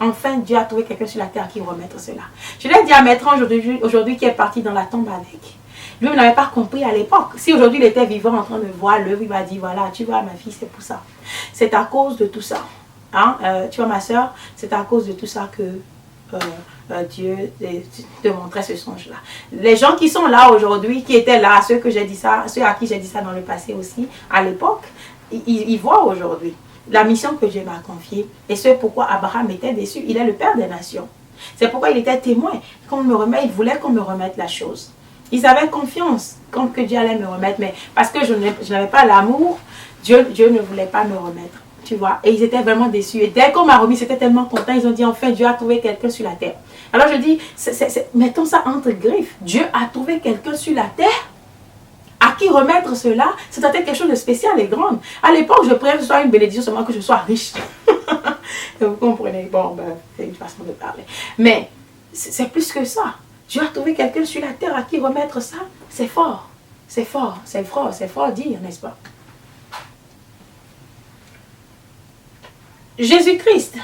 Enfin, Dieu a trouvé quelqu'un sur la terre à qui remettre cela. Je l'ai dit à Maître aujourd'hui qui est parti dans la tombe avec. Lui, il n'avait pas compris à l'époque. Si aujourd'hui il était vivant en train de voir l'œuvre, il va dire, voilà, tu vois ma fille, c'est pour ça. C'est à cause de tout ça. Hein? Tu vois ma soeur, c'est à cause de tout ça que Dieu te montrait ce songe-là. Les gens qui sont là aujourd'hui, qui étaient là, ceux à qui j'ai dit ça dans le passé aussi, à l'époque, ils voient aujourd'hui la mission que Dieu m'a confiée. Et c'est pourquoi Abraham était déçu. Il est le père des nations. C'est pourquoi il était témoin. Quand on me remet, il voulait qu'on me remette la chose. Ils avaient confiance que Dieu allait me remettre, mais parce que je n'avais pas l'amour, Dieu ne voulait pas me remettre, tu vois. Et ils étaient vraiment déçus. Et dès qu'on m'a remis, c'était tellement content. Ils ont dit, enfin, Dieu a trouvé quelqu'un sur la terre. Alors je dis, mettons ça entre griffes. Dieu a trouvé quelqu'un sur la terre. À qui remettre cela, c'était quelque chose de spécial et grand. À l'époque, je priais que ce soit une bénédiction, seulement que je sois riche. Vous comprenez? Bon, ben, c'est une façon de parler. Mais c'est plus que ça. Dieu a trouvé quelqu'un sur la terre à qui remettre ça. C'est fort. C'est fort. C'est fort. C'est fort à dire, n'est-ce pas? Jésus-Christ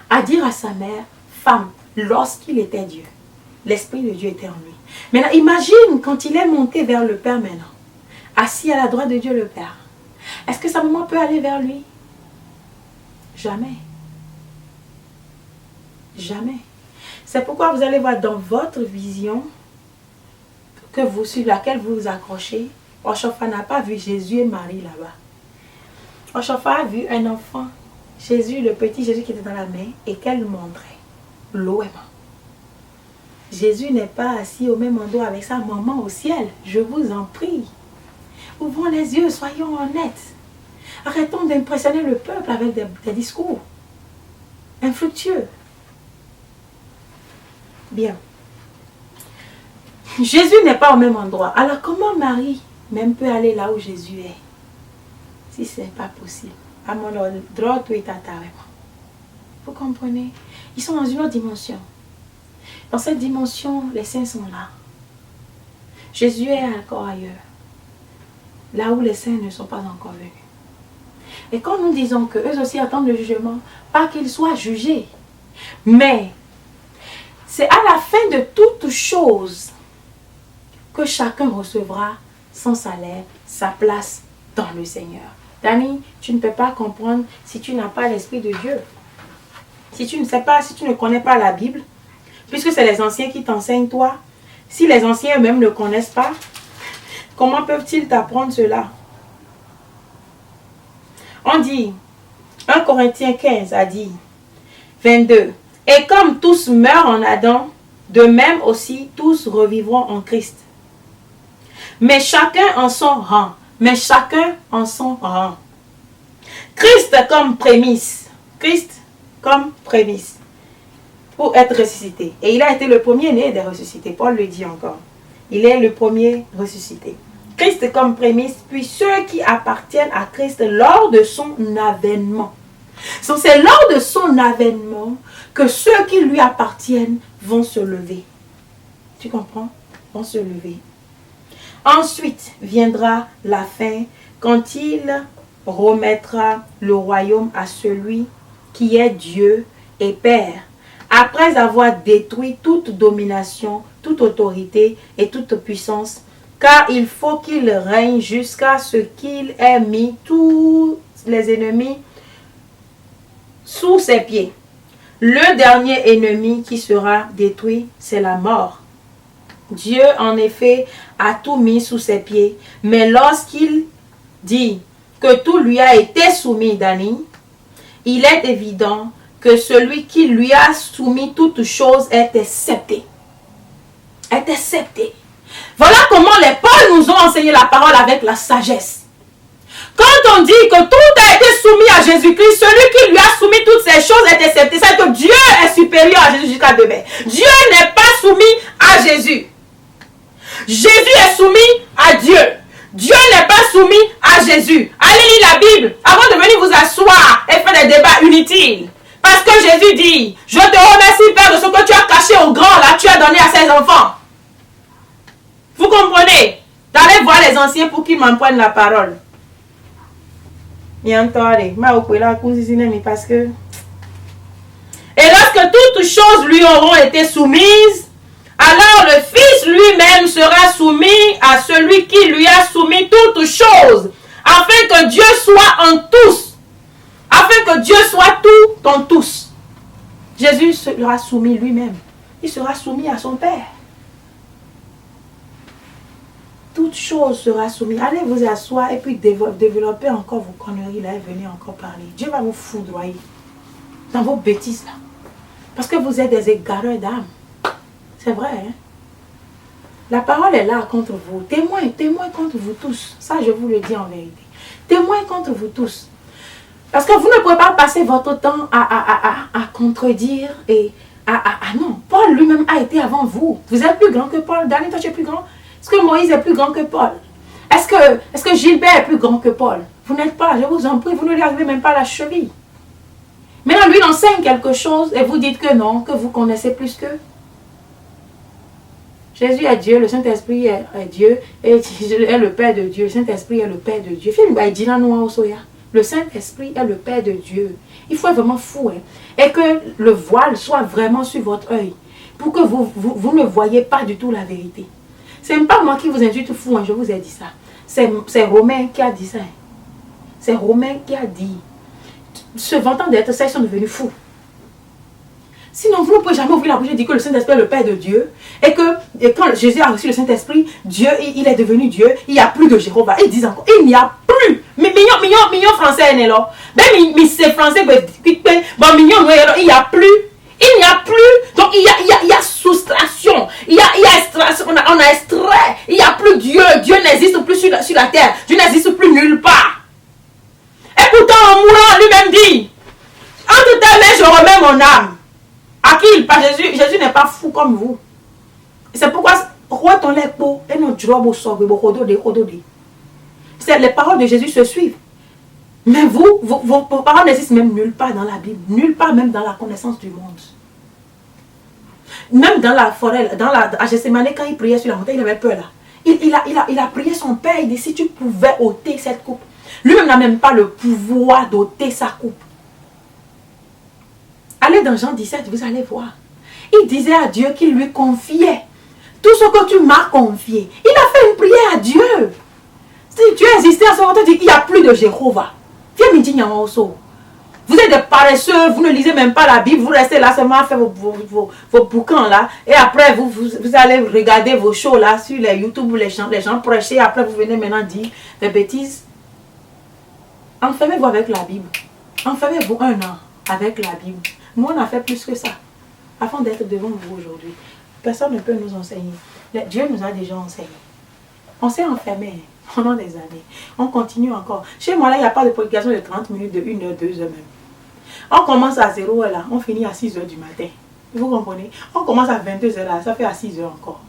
a dit à sa mère, femme, lorsqu'il était Dieu, l'Esprit de Dieu était en lui. Maintenant, imagine quand il est monté vers le Père maintenant, assis à la droite de Dieu le Père. Est-ce que sa maman peut aller vers lui? Jamais. Jamais. C'est pourquoi vous allez voir dans votre vision sur laquelle vous vous accrochez, Ochofa n'a pas vu Jésus et Marie là-bas. Ochofa a vu un enfant, Jésus, le petit Jésus qui était dans la main et qu'elle montrait, loin. Jésus n'est pas assis au même endroit avec sa maman au ciel. Je vous en prie. Ouvrons les yeux, soyons honnêtes. Arrêtons d'impressionner le peuple avec des discours infructueux. Bien. Jésus n'est pas au même endroit. Alors comment Marie même peut aller là où Jésus est? Si ce n'est pas possible. Vous comprenez? Ils sont dans une autre dimension. Dans cette dimension, les saints sont là. Jésus est encore ailleurs. Là où les saints ne sont pas encore venus. Et quand nous disons qu'eux aussi attendent le jugement, pas qu'ils soient jugés, mais c'est à la fin de toute chose que chacun recevra son salaire, sa place dans le Seigneur. Dani, tu ne peux pas comprendre si tu n'as pas l'Esprit de Dieu. Si tu ne sais pas, si tu ne connais pas la Bible, puisque c'est les anciens qui t'enseignent toi, si les anciens eux-mêmes ne connaissent pas, comment peuvent-ils t'apprendre cela? On dit, 1 Corinthiens 15 a dit, 22, et comme tous meurent en Adam, de même aussi tous revivront en Christ. Mais chacun en son rang. Mais chacun en son rang. Christ comme prémisse. Christ comme prémisse. Pour être ressuscité. Et il a été le premier-né des ressuscités. Paul le dit encore. Il est le premier ressuscité. Christ comme prémisse, puis ceux qui appartiennent à Christ lors de son avènement. Donc c'est lors de son avènement que ceux qui lui appartiennent vont se lever. Tu comprends? Vont se lever. Ensuite viendra la fin quand il remettra le royaume à celui qui est Dieu et Père, après avoir détruit toute domination, toute autorité et toute puissance, car il faut qu'il règne jusqu'à ce qu'il ait mis tous les ennemis sous ses pieds. Le dernier ennemi qui sera détruit, c'est la mort. Dieu, en effet, a tout mis sous ses pieds, mais lorsqu'il dit que tout lui a été soumis, Dani, il est évident que celui qui lui a soumis toutes choses est accepté. Est accepté. Voilà comment les Paul nous ont enseigné la parole avec la sagesse. Quand on dit que tout a été soumis à Jésus-Christ, celui qui lui a soumis toutes ces choses est accepté. C'est que Dieu est supérieur à Jésus jusqu'à demain. Dieu n'est pas soumis à Jésus. Jésus est soumis à Dieu. Dieu n'est pas soumis à Jésus. Allez lire la Bible avant de venir vous asseoir et faire des débats inutiles. Parce que Jésus dit, je te remercie Père de ce que tu as caché aux grands, là tu as donné à ses enfants. Vous comprenez? D'aller voir les anciens pour qu'ils m'en prennent la parole. Parce que... Et lorsque toutes choses lui auront été soumises, alors le Fils lui-même sera soumis à celui qui lui a soumis toutes choses, afin que Dieu soit en tous, afin que Dieu soit tout en tous. Jésus sera soumis lui-même. Il sera soumis à son Père. Toute chose sera soumise. Allez vous asseoir et puis développer encore vos conneries là et venez encore parler. Dieu va vous foudroyer dans vos bêtises là. Parce que vous êtes des égareurs d'âme. C'est vrai, hein? La parole est là contre vous. Témoin contre vous tous. Ça, je vous le dis en vérité. Témoin contre vous tous. Parce que vous ne pouvez pas passer votre temps à contredire et non, Paul lui-même a été avant vous. Vous êtes plus grand que Paul. Dani, toi, tu es plus grand. Est-ce que Moïse est plus grand que Paul? Est-ce que Gilbert est plus grand que Paul? Vous n'êtes pas, je vous en prie, vous ne lui arrivez même pas à la cheville. Maintenant, lui, il enseigne quelque chose et vous dites que non, que vous connaissez plus qu'eux. Jésus est Dieu, le Saint-Esprit est Dieu et est le Père de Dieu. Le Saint-Esprit est le Père de Dieu. Le Saint-Esprit est le Père de Dieu. Il faut être vraiment fou. Hein? Et que le voile soit vraiment sur votre œil pour que vous ne voyez pas du tout la vérité. Ce n'est pas moi qui vous insulte fou, hein, je vous ai dit ça. C'est Romain qui a dit ça. C'est Romain qui a dit. Se vantant d'être ça, ils sont devenus fous. Sinon, vous ne pouvez jamais ouvrir la bouche et dire que le Saint-Esprit est le Père de Dieu. Et quand Jésus a reçu le Saint-Esprit, Dieu, il est devenu Dieu. Il n'y a plus de Jéhovah. Ils disent encore, il n'y a plus. Mais mignon français, n'est là. Mais c'est français, bon, mignon, il n'y a plus. Il n'y a plus. Donc, il y a soustraction. Il y a extraction. On a extrait. Il n'y a plus Dieu. Dieu n'existe plus sur la terre. Dieu n'existe plus nulle part. Et pourtant, en mourant, lui-même dit, entre tes mains, je remets mon âme. À qui il parle? Jésus n'est pas fou comme vous. C'est pourquoi les paroles de Jésus se suivent. Mais vos paroles n'existent même nulle part dans la Bible. Nulle part même dans la connaissance du monde. Même dans la forêt, à Gethsémane, quand il priait sur la montagne, il avait peur là. Il a prié son père, il dit, si tu pouvais ôter cette coupe. Lui-même n'a même pas le pouvoir d'ôter sa coupe. Allez dans Jean 17, vous allez voir. Il disait à Dieu qu'il lui confiait tout ce que tu m'as confié. Il a fait une prière à Dieu. Si Dieu existait à ce moment, il dit qu'il n'y a plus de Jéhovah. Viens me dire, Vous êtes des paresseux, vous ne lisez même pas la Bible, vous restez là seulement à faire vos bouquins là. Et après, vous allez regarder vos shows là sur les YouTube où les gens prêcher. Après, vous venez maintenant dire des bêtises. Enfermez-vous avec la Bible. Enfermez-vous 1 an avec la Bible. Nous, on a fait plus que ça. Avant d'être devant vous aujourd'hui, personne ne peut nous enseigner. Dieu nous a déjà enseigné. On s'est enfermé pendant des années. On continue encore. Chez moi, là, il n'y a pas de prédication de 30 minutes, de 1 heure, 2 heures même. On commence à 0 heure là, on finit à 6 heures du matin. Vous comprenez? On commence à 22 heures là, ça fait à 6 heures encore.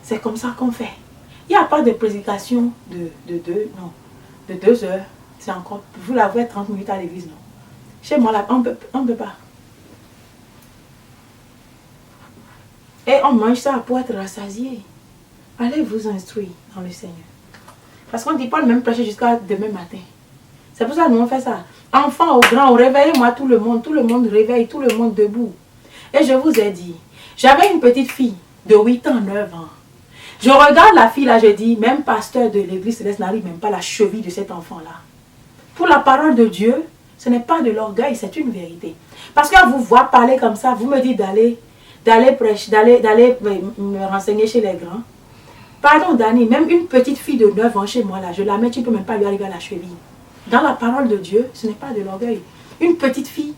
C'est comme ça qu'on fait. Il n'y a pas de prédication de 2 heures. C'est encore, vous l'avez 30 minutes à l'église, non? Chez moi là, on peut pas. Et on mange ça pour être rassasié. Allez vous instruire dans le Seigneur. Parce qu'on ne dit pas le même prêcher jusqu'à demain matin. C'est pour ça que nous on fait ça. Enfants au grand, réveillez-moi tout le monde réveille, tout le monde debout. Et je vous ai dit, j'avais une petite fille de 8 ans, 9 ans. Je regarde la fille là, je dis, même pasteur de l'église céleste n'arrive même pas à la cheville de cet enfant-là. Pour la parole de Dieu, ce n'est pas de l'orgueil, c'est une vérité. Parce que vous voir parler comme ça, vous me dites d'aller prêcher, d'aller me renseigner chez les grands. Pardon Dani, même une petite fille de 9 ans chez moi là, je la mets, tu ne peux même pas lui arriver à la cheville. Dans la parole de Dieu, ce n'est pas de l'orgueil. Une petite fille,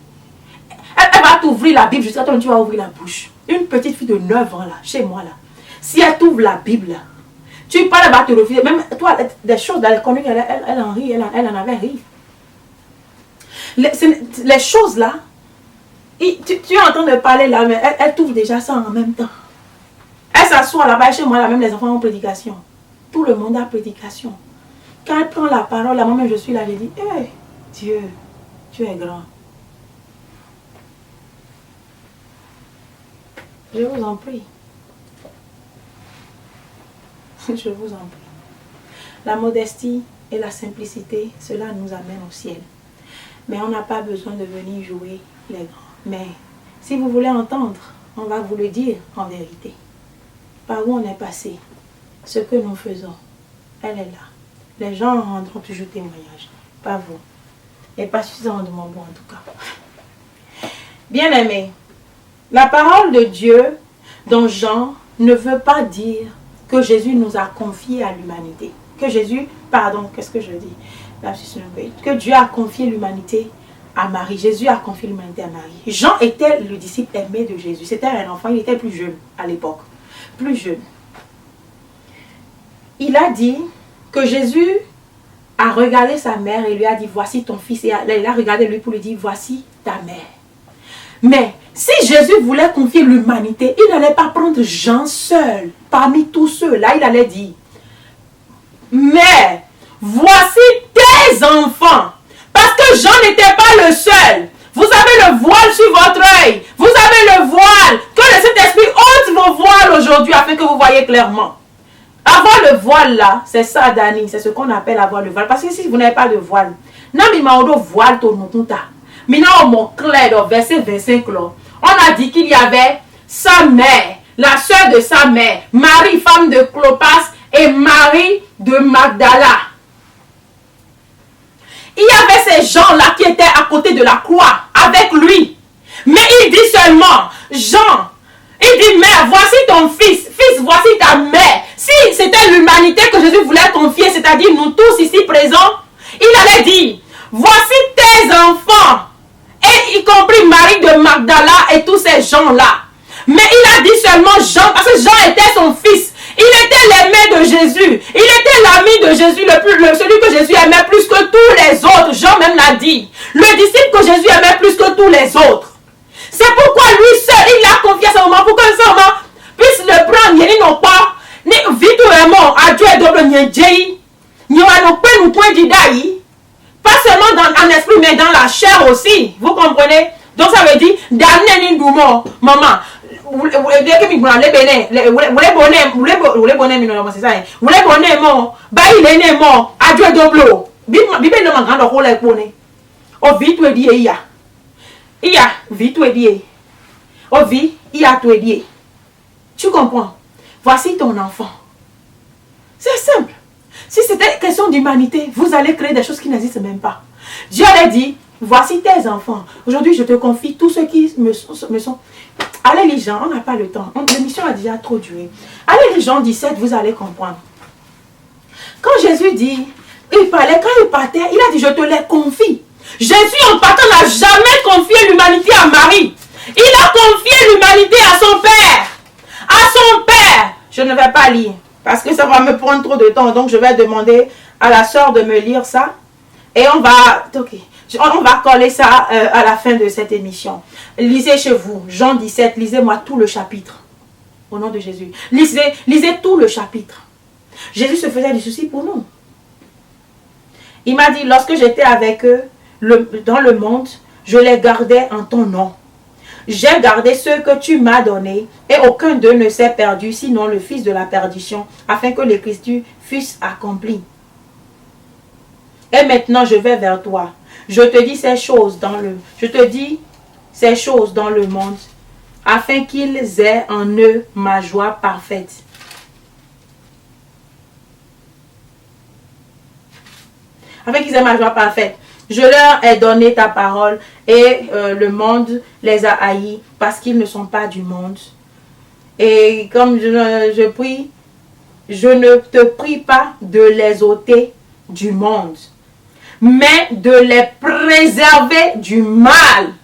elle va t'ouvrir la Bible jusqu'à toi, tu vas ouvrir la bouche. Une petite fille de 9 ans là, chez moi là. Si elle t'ouvre la Bible là, tu parles, elle va te refuser. Même toi, des choses dans les connues, elle en rit, elle en avait ri. Les choses là, tu es en train de parler là, mais elle t'ouvre déjà ça en même temps. Elle s'assoit là-bas chez moi là, même les enfants ont prédication. Tout le monde a prédication. Quand elle prend la parole, là, moi-même je suis là, je dis, hé, Dieu, tu es grand. Je vous en prie. Je vous en prie. La modestie et la simplicité, cela nous amène au ciel. Mais on n'a pas besoin de venir jouer les grands. Mais si vous voulez entendre, on va vous le dire en vérité. Par où on est passé, ce que nous faisons, elle est là. Les gens rendront toujours témoignage, pas vous. Et pas suffisamment de mon bon en tout cas. Bien-aimés, la parole de Dieu dans Jean ne veut pas dire que Jésus nous a confié à l'humanité. Que Jésus, pardon, qu'est-ce que je dis? Que Dieu a confié l'humanité à Marie. Jésus a confié l'humanité à Marie. Jean était le disciple aimé de Jésus. C'était un enfant, il était plus jeune à l'époque. Plus jeune. Il a dit que Jésus a regardé sa mère et lui a dit, voici ton fils. Et il a regardé lui pour lui dire, voici ta mère. Mais si Jésus voulait confier l'humanité, il n'allait pas prendre Jean seul. Parmi tous ceux-là, il allait dire, mais voici tes enfants. Parce que Jean n'était pas le seul. Vous avez le voile sur votre œil. Vous avez le voile. Que le Saint-Esprit ôte vos voiles aujourd'hui afin que vous voyez clairement. Avoir le voile là, c'est ça Dani, c'est ce qu'on appelle avoir le voile. Parce que si vous n'avez pas de voile, voile maintenant mon clair, verset 25 là, on a dit qu'il y avait sa mère, la soeur de sa mère, Marie, femme de Clopas, et Marie de Magdala. Il y avait ces gens-là qui étaient à côté de la croix avec lui. Mais il dit seulement, Jean, il dit, mère, voici ton fils, fils, voici ta mère. Si c'était l'humanité que Jésus voulait confier, c'est-à-dire nous tous ici présents, il allait dire, voici tes enfants. Et y compris Marie de Magdala et tous ces gens-là. Mais il a dit seulement Jean, parce que Jean était son fils. Il était l'aimé de Jésus. Il était l'ami de Jésus, celui que Jésus aimait plus que tous les autres. Jean même l'a dit. Le disciple que Jésus aimait plus que tous les autres. C'est pourquoi lui seul, il a confié à ce moment pour que ce moment puisse le prendre. Il n'ont pas. Ni vite vraiment, adieu et double n'y n'y aura pas nous point d'idée. Pas seulement en esprit, mais dans la chair aussi. Vous comprenez? Donc ça veut dire, d'amener une doucement, maman. Vous les tu comprends? Voici ton enfant. C'est simple. Si c'était question d'humanité, vous allez créer des choses qui n'existent même pas. Dieu a dit, voici tes enfants. Aujourd'hui, je te confie tous ceux qui me sont... Allez les gens, on n'a pas le temps. L'émission a déjà trop duré. Allez les gens 17, vous allez comprendre. Quand Jésus dit, il parlait, quand il partait, il a dit, je te les confie. Jésus en partant n'a jamais confié l'humanité à Marie. Il a confié l'humanité à son Père. À son Père. Je ne vais pas lire parce que ça va me prendre trop de temps. Donc je vais demander à la sœur de me lire ça. Et on va coller ça à la fin de cette émission. Lisez chez vous, Jean 17, lisez-moi tout le chapitre. Au nom de Jésus. Lisez tout le chapitre. Jésus se faisait du souci pour nous. Il m'a dit, lorsque j'étais avec eux dans le monde, je les gardais en ton nom. J'ai gardé ceux que tu m'as donnés, et aucun d'eux ne s'est perdu, sinon le fils de la perdition, afin que l'écriture fût accomplie. Et maintenant je vais vers toi. Je te dis ces choses dans le monde, afin qu'ils aient en eux ma joie parfaite. Afin qu'ils aient ma joie parfaite. Je leur ai donné ta parole et le monde les a haïs parce qu'ils ne sont pas du monde. Et comme je prie, je ne te prie pas de les ôter du monde, mais de les préserver du mal.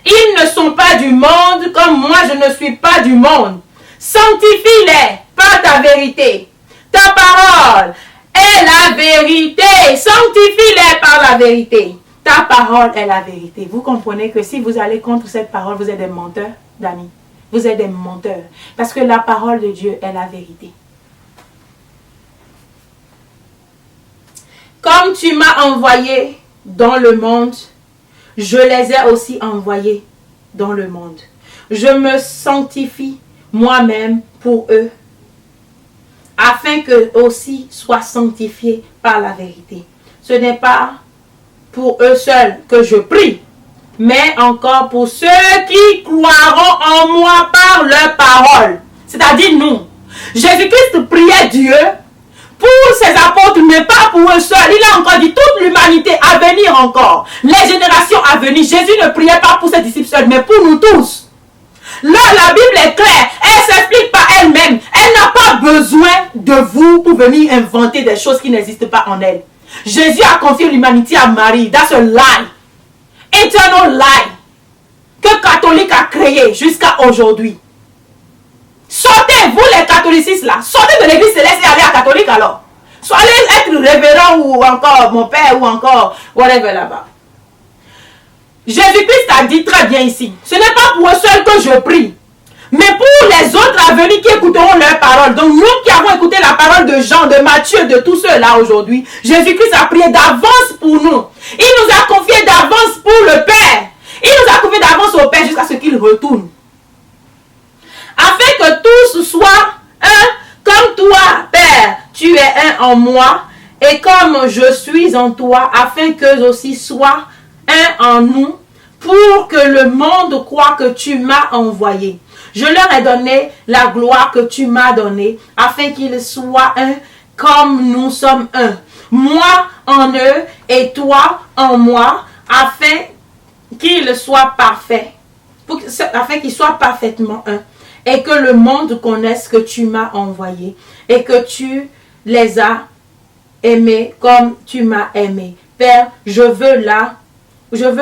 Ils ne sont pas du monde comme moi je ne suis pas du monde. Sanctifie-les par ta vérité. Ta parole est la vérité. Sanctifie-les par la vérité. Ta parole est la vérité. Vous comprenez que si vous allez contre cette parole, vous êtes des menteurs, d'amis. Vous êtes des menteurs. Parce que la parole de Dieu est la vérité. Comme tu m'as envoyé dans le monde, je les ai aussi envoyés dans le monde. Je me sanctifie moi-même pour eux, afin qu'eux aussi soient sanctifiés par la vérité. Ce n'est pas pour eux seuls que je prie, mais encore pour ceux qui croiront en moi par leur parole. C'est-à-dire nous. Jésus-Christ priait Dieu pour ses apôtres, mais pas pour eux seuls. Il a encore dit toute l'humanité à venir encore. Les générations à venir. Jésus ne priait pas pour ses disciples seuls, mais pour nous tous. Là, la Bible est claire. Elle s'explique par elle-même. Elle n'a pas besoin de vous pour venir inventer des choses qui n'existent pas en elle. Jésus a confié l'humanité à Marie. That's a lie. Eternal lie. Que catholique a créé jusqu'à aujourd'hui. Sortez, vous les catholicistes là. Sortez de l'église céleste et allez à catholique alors. Soit allez être révérend ou encore mon père ou encore whatever là-bas. Jésus-Christ a dit très bien ici. Ce n'est pas pour eux seuls que je prie. Mais pour les autres à venir qui écouteront leurs paroles. Donc nous qui avons écouté la parole de Jean, de Matthieu, de tous ceux-là aujourd'hui, Jésus-Christ a prié d'avance pour nous. Il nous a confié d'avance pour le Père. Il nous a confié d'avance au Père jusqu'à ce qu'il retourne. Afin que tous soient un, comme toi, Père, tu es un en moi, et comme je suis en toi, afin qu'eux aussi soient un en nous, pour que le monde croie que tu m'as envoyé. Je leur ai donné la gloire que tu m'as donnée, afin qu'ils soient un comme nous sommes un. Moi en eux et toi en moi, afin qu'ils soient parfaits, afin qu'ils soient parfaitement un, et que le monde connaisse que tu m'as envoyé, et que tu les as aimés comme tu m'as aimé. Père, je veux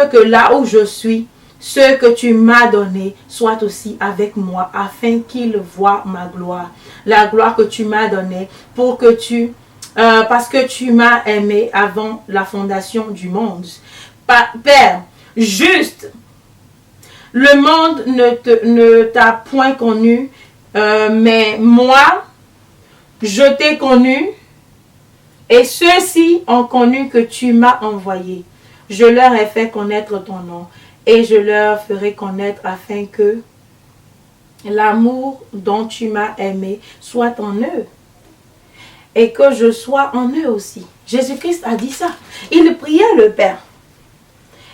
que là où je suis, ceux que tu m'as donnés soient aussi avec moi, afin qu'ils voient ma gloire. La gloire que tu m'as donnée, parce que tu m'as aimé avant la fondation du monde. Père, juste, le monde ne t'a point connu, mais moi, je t'ai connu, et ceux-ci ont connu que tu m'as envoyé. Je leur ai fait connaître ton nom, et je leur ferai connaître afin que l'amour dont tu m'as aimé soit en eux, et que je sois en eux aussi. Jésus-Christ a dit ça. Il priait le Père.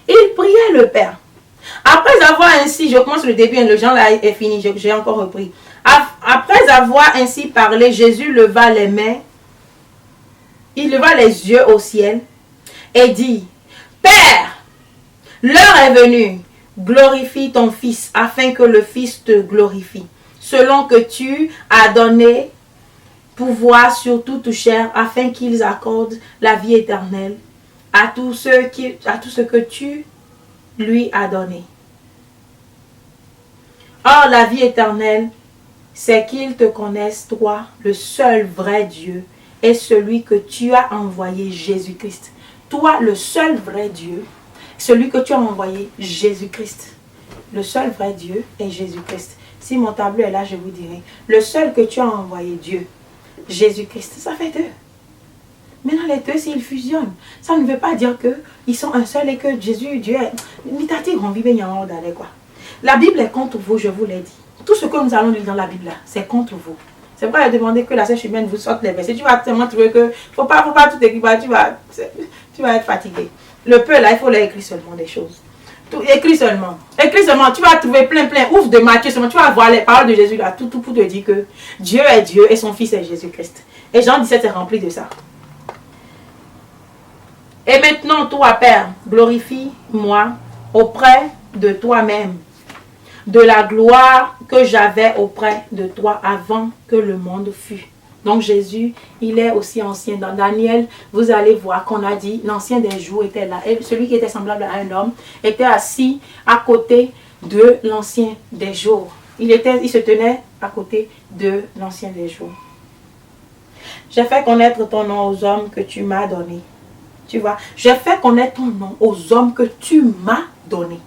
Il priait le Père. Après avoir ainsi, je commence le début, le Jean là est fini, j'ai encore repris. Après avoir ainsi parlé, Jésus leva les mains, il leva les yeux au ciel et dit, Père, L'heure est venue. Glorifie ton Fils, afin que le Fils te glorifie. Selon que tu as donné pouvoir sur toute chair, afin qu'ils accordent la vie éternelle à tous ceux que tu lui as donné. Or, la vie éternelle, c'est qu'ils te connaissent, toi, le seul vrai Dieu, et celui que tu as envoyé, Jésus-Christ. Toi, le seul vrai Dieu, celui que tu as envoyé, Jésus-Christ. Le seul vrai Dieu est Jésus-Christ. Si mon tableau est là, je vous dirai. Le seul que tu as envoyé, Dieu, Jésus-Christ, ça fait deux. Maintenant, les deux, s'ils fusionnent, ça ne veut pas dire qu'ils sont un seul et que Jésus, Dieu est... La Bible est contre vous, je vous l'ai dit. Tout ce que nous allons lire dans la Bible, là, c'est contre vous. C'est pas demander que la sèche humaine vous sorte les versets. Tu vas tellement trouver que faut pas tout écrire, tu vas être fatigué. Le peu là, il faut l'écrire seulement des choses. Écris seulement. Écris seulement. Tu vas trouver plein. Ouvre de Matthieu seulement. Tu vas voir les paroles de Jésus là. Tout pour te dire que Dieu est Dieu et son Fils est Jésus-Christ. Et Jean 17 est rempli de ça. Et maintenant, toi, Père, glorifie-moi auprès de toi-même, de la gloire que j'avais auprès de toi avant que le monde fût. Donc Jésus, il est aussi ancien. Dans Daniel, vous allez voir qu'on a dit, l'ancien des jours était là. Et celui qui était semblable à un homme était assis à côté de l'ancien des jours. Il se tenait à côté de l'ancien des jours. J'ai fait connaître ton nom aux hommes que tu m'as donnés. Tu vois, j'ai fait connaître ton nom aux hommes que tu m'as donnés.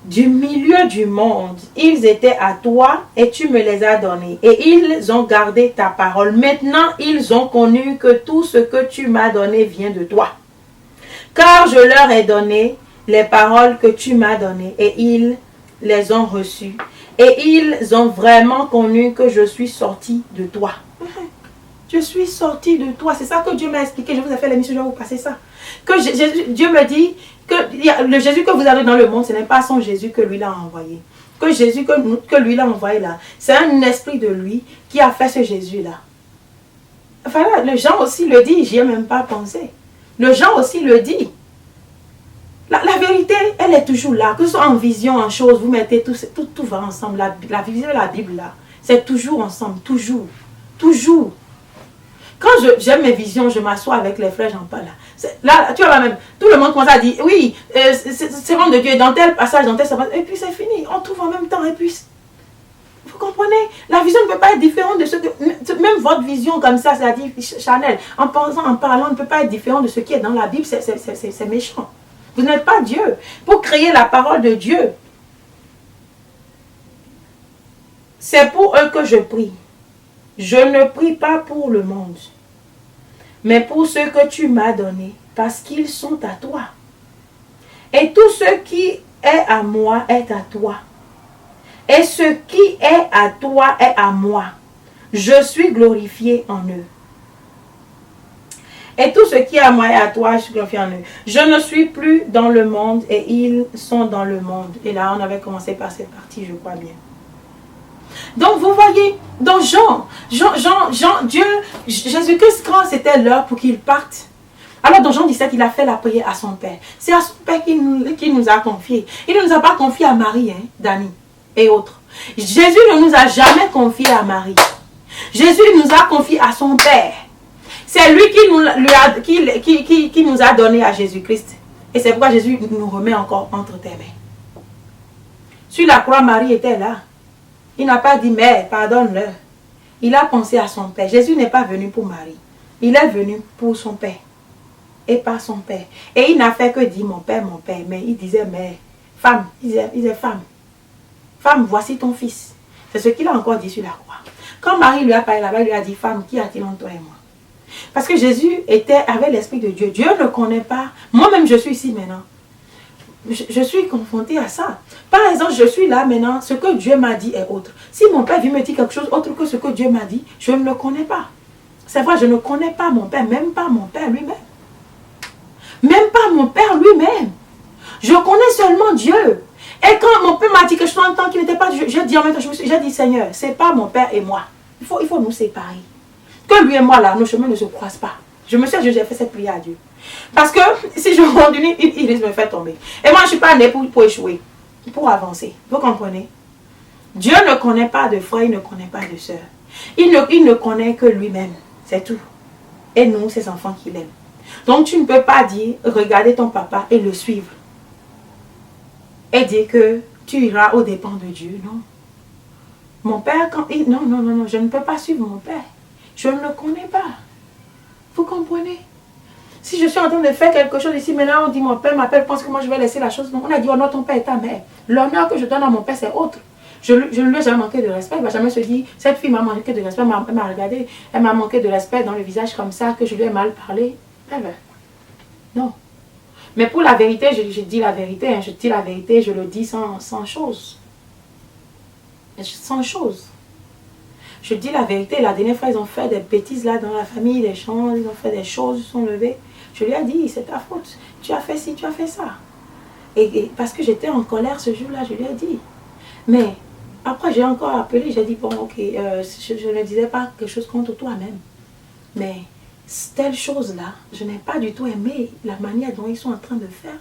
Du milieu du monde, ils étaient à toi et tu me les as donnés. Et ils ont gardé ta parole. Maintenant, ils ont connu que tout ce que tu m'as donné vient de toi. Car je leur ai donné les paroles que tu m'as données et ils les ont reçues. Et ils ont vraiment connu que je suis sorti de toi. Je suis sorti de toi. C'est ça que Dieu m'a expliqué. Je vous ai fait l'émission, je vais vous passer ça. Que Dieu me dit que le Jésus que vous avez dans le monde, ce n'est pas son Jésus que lui l'a envoyé. Que Jésus que lui l'a envoyé là, c'est un esprit de lui qui a fait ce Jésus là. Enfin là, le Jean aussi le dit, j'y ai même pas pensé. Le Jean aussi le dit. La vérité, elle est toujours là. Que ce soit en vision, en chose, vous mettez tout va ensemble. La vision de la Bible là, c'est toujours ensemble, toujours. Toujours. Quand j'aime mes visions, je m'assois avec les frères, j'en parle. Là, tu vois même, tout le monde commence à dire, oui, c'est bon de Dieu, dans tel passage, dans tel passage, et puis c'est fini, on trouve en même temps, et puis, vous comprenez, la vision ne peut pas être différente de ce que, même votre vision comme ça, c'est-à-dire, Chanel, en pensant, en parlant, ne peut pas être différent de ce qui est dans la Bible, c'est méchant. Vous n'êtes pas Dieu. Pour créer la parole de Dieu, c'est pour eux que je prie. Je ne prie pas pour le monde, mais pour ceux que tu m'as donnés, parce qu'ils sont à toi. Et tout ce qui est à moi est à toi. Et ce qui est à toi est à moi. Je suis glorifié en eux. Et tout ce qui est à moi est à toi, je suis glorifié en eux. Je ne suis plus dans le monde et ils sont dans le monde. Et là, on avait commencé par cette partie, je crois bien. Donc, vous voyez, dans Dieu, Jésus-Christ, quand c'était l'heure pour qu'il parte, alors dans Jean 17, il a fait la prière à son Père. C'est à son Père qu'il nous a confié. Il ne nous a pas confié à Marie, Dani et autres. Jésus ne nous a jamais confié à Marie. Jésus nous a confié à son Père. C'est lui qui nous a donné à Jésus-Christ. Et c'est pourquoi Jésus nous remet encore entre tes mains. Sur la croix, Marie était là. Il n'a pas dit, mais pardonne-leur. Il a pensé à son Père. Jésus n'est pas venu pour Marie. Il est venu pour son Père. Et par son Père. Et il n'a fait que dire, mon Père. Mais il disait, mais femme. Il disait, femme. Femme, voici ton fils. C'est ce qu'il a encore dit sur la croix. Quand Marie lui a parlé là-bas, il lui a dit, femme, qui a-t-il entre toi et moi? Parce que Jésus avait l'Esprit de Dieu. Dieu ne connaît pas. Moi-même, je suis ici maintenant. Je suis confrontée à ça. Par exemple, je suis là maintenant, ce que Dieu m'a dit est autre. Si mon Père vient me dire quelque chose autre que ce que Dieu m'a dit, je ne le connais pas. C'est vrai, je ne connais pas mon Père, même pas mon Père lui-même. Même pas mon Père lui-même. Je connais seulement Dieu. Et quand mon Père m'a dit que je entends qu'il n'était pas Dieu, j'ai dit en même temps, j'ai dit, Seigneur, c'est pas mon Père et moi. Il faut nous séparer. Que lui et moi là, nos chemins ne se croisent pas. Je me suis dit, j'ai fait cette prière à Dieu. Parce que si je continue, il risque de me faire tomber. Et moi, je ne suis pas né pour échouer, pour avancer. Vous comprenez? Dieu ne connaît pas de frère, il ne connaît pas de soeur. Il ne connaît que lui-même. C'est tout. Et nous, ses enfants qu'il aime. Donc, tu ne peux pas dire, regarder ton papa et le suivre. Et dire que tu iras aux dépens de Dieu. Non. Mon père, quand il... Non, non, non, non, je ne peux pas suivre mon père. Je ne le connais pas. Vous comprenez? Si je suis en train de faire quelque chose ici, maintenant on dit mon père m'appelle, pense que moi je vais laisser la chose. Non, on a dit, oh non, ton père est ta mère. L'honneur que je donne à mon père, c'est autre. Je ne lui ai jamais manqué de respect. Il ne va jamais se dire, cette fille m'a manqué de respect, elle m'a regardé, elle m'a manqué de respect dans le visage comme ça, que je lui ai mal parlé. Non. Mais pour la vérité, je dis la vérité, hein, je dis la vérité, je le dis sans chose. Sans chose. Je dis la vérité, la dernière fois, ils ont fait des bêtises là dans la famille, des gens, ils ont fait des choses, ils sont levés. Je lui ai dit, c'est ta faute. Tu as fait ci, tu as fait ça. Et parce que j'étais en colère ce jour-là, je lui ai dit. Mais après, j'ai encore appelé, j'ai dit, bon, ok, je ne disais pas quelque chose contre toi-même. Mais telle chose-là, je n'ai pas du tout aimé la manière dont ils sont en train de faire.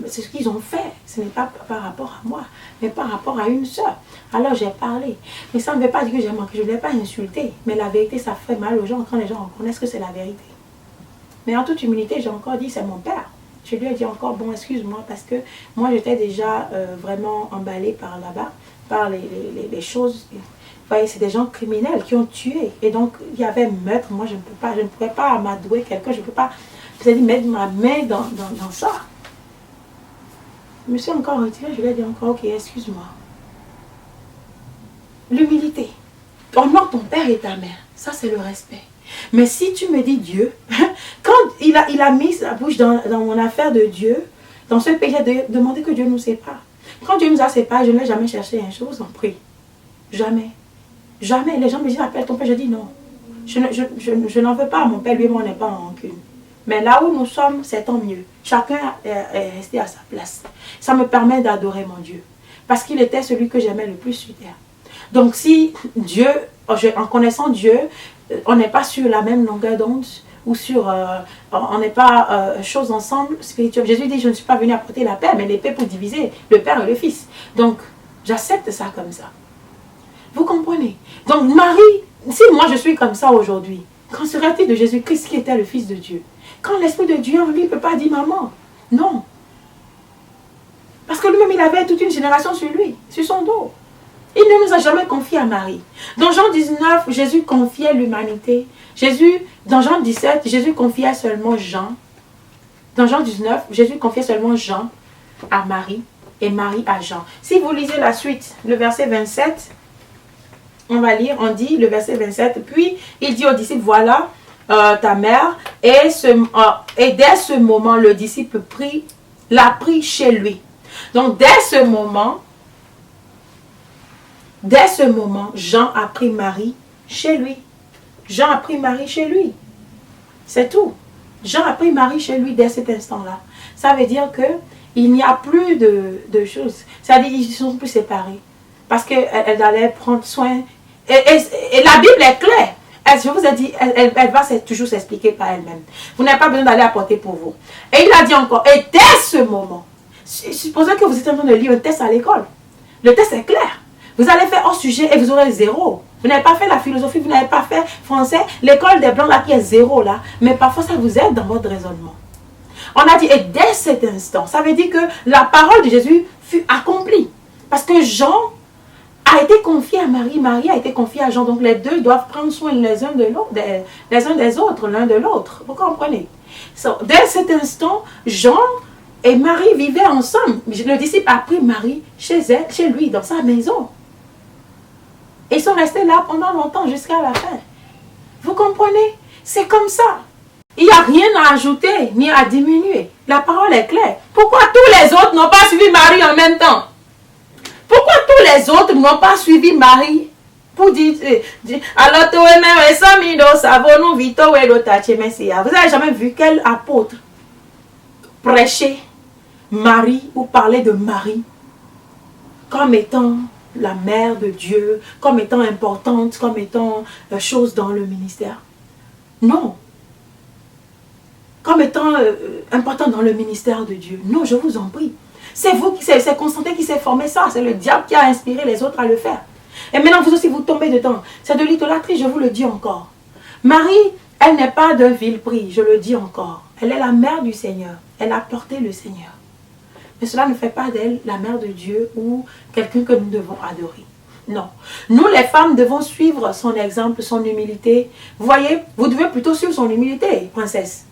C'est ce qu'ils ont fait. Ce n'est pas par rapport à moi, mais par rapport à une soeur. Alors j'ai parlé. Mais ça ne veut pas dire que j'ai manqué. Je ne l'ai pas insulté. Mais la vérité, ça fait mal aux gens quand les gens reconnaissent que c'est la vérité. Mais en toute humilité, j'ai encore dit, c'est mon père. Je lui ai dit encore, bon, excuse-moi, parce que moi, j'étais déjà vraiment emballée par là-bas, par les choses. Vous voyez, c'est des gens criminels qui ont tué. Et donc, il y avait meurtre. Moi, je ne pouvais pas m'adouer quelqu'un. Je ne peux pas, c'est-à-dire, mettre ma main dans ça. Je me suis encore retirée, je lui ai dit encore, ok, excuse-moi. L'humilité. Honore ton père et ta mère. Ça, c'est le respect. Mais si tu me dis Dieu, quand il a mis sa bouche dans mon affaire de Dieu, dans ce pays, j'ai demandé que Dieu nous sépare. Quand Dieu nous a séparés, je ne l'ai jamais cherché, hein, je vous en prie. Jamais. Jamais. Les gens me disent, appelle ton père. Je dis non. Je n'en veux pas à mon père, lui et moi, on n'est pas en rancune. Mais là où nous sommes, c'est tant mieux. Chacun est resté à sa place. Ça me permet d'adorer mon Dieu. Parce qu'il était celui que j'aimais le plus sur terre. Donc si Dieu, en connaissant Dieu, on n'est pas sur la même longueur d'onde, ou sur, on n'est pas choses ensemble spirituelles. Jésus dit, je ne suis pas venu apporter la paix, mais l'épée pour diviser le Père et le Fils. Donc, j'accepte ça comme ça. Vous comprenez? Donc, Marie, si moi je suis comme ça aujourd'hui, qu'en serait-il de Jésus-Christ qui était le Fils de Dieu? Quand l'Esprit de Dieu en lui ne peut pas dire maman. Non. Parce que lui-même, il avait toute une génération sur lui, sur son dos. Il ne nous a jamais confié à Marie. Dans Jean 19, Jésus confiait l'humanité. Dans Jean 17, Jésus confiait seulement Jean. Dans Jean 19, Jésus confiait seulement Jean à Marie et Marie à Jean. Si vous lisez la suite, le verset 27, on va lire, on dit le verset 27, puis il dit aux disciples, voilà ta mère, et dès ce moment, le disciple l'a pris chez lui. Donc, dès ce moment, Jean a pris Marie chez lui. Jean a pris Marie chez lui. C'est tout. Jean a pris Marie chez lui dès cet instant-là. Ça veut dire qu'il n'y a plus de choses. C'est-à-dire qu'ils ne sont plus séparés. Parce qu'elle allait prendre soin. Et la Bible est claire. Je vous ai dit, elle va toujours s'expliquer par elle-même. Vous n'avez pas besoin d'aller apporter pour vous. Et il a dit encore, et dès ce moment, supposez que vous êtes en train de lire un test à l'école. Le test est clair. Vous allez faire hors sujet et vous aurez 0. Vous n'avez pas fait la philosophie, vous n'avez pas fait français. L'école des blancs là qui est 0 là. Mais parfois ça vous aide dans votre raisonnement. On a dit, et dès cet instant, ça veut dire que la parole de Jésus fut accomplie. Parce que Jean a été confié à Marie, Marie a été confiée à Jean. Donc les deux doivent prendre soin les uns de l'autre, les uns des autres, l'un de l'autre. Vous comprenez? Dès cet instant, Jean et Marie vivaient ensemble. Le disciple a pris Marie chez lui, dans sa maison. Et ils sont restés là pendant longtemps, jusqu'à la fin. Vous comprenez? C'est comme ça. Il n'y a rien à ajouter, ni à diminuer. La parole est claire. Pourquoi tous les autres n'ont pas suivi Marie en même temps? Pourquoi tous les autres n'ont pas suivi Marie? Pour dire, alors vous n'avez jamais vu quel apôtre prêcher Marie ou parler de Marie comme étant la mère de Dieu, comme étant importante, comme étant chose dans le ministère? Non. Comme étant important dans le ministère de Dieu. Non, je vous en prie. C'est vous, c'est Constantin qui s'est formé ça. C'est le diable qui a inspiré les autres à le faire. Et maintenant, vous aussi, vous tombez dedans. C'est de l'idolâtrie, je vous le dis encore. Marie, elle n'est pas d'un vil prix, je le dis encore. Elle est la mère du Seigneur. Elle a porté le Seigneur. Mais cela ne fait pas d'elle la mère de Dieu ou quelqu'un que nous devons adorer. Non. Nous, les femmes, devons suivre son exemple, son humilité. Vous voyez, vous devez plutôt suivre son humilité, princesse.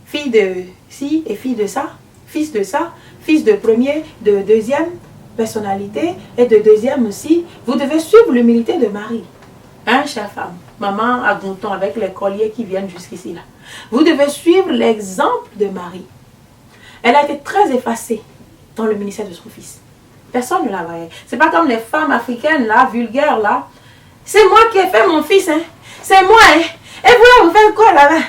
Fille de ci et fille de ça. Fils de ça. Fils de premier, de deuxième personnalité et de deuxième aussi. Vous devez suivre l'humilité de Marie. Hein, chère femme. Maman à Gonton avec les colliers qui viennent jusqu'ici là. Vous devez suivre l'exemple de Marie. Elle a été très effacée dans le ministère de son fils. Personne ne la voyait. C'est pas comme les femmes africaines là, vulgaires là. C'est moi qui ai fait mon fils, hein. C'est moi, hein. Et vous là, vous faites quoi là-bas?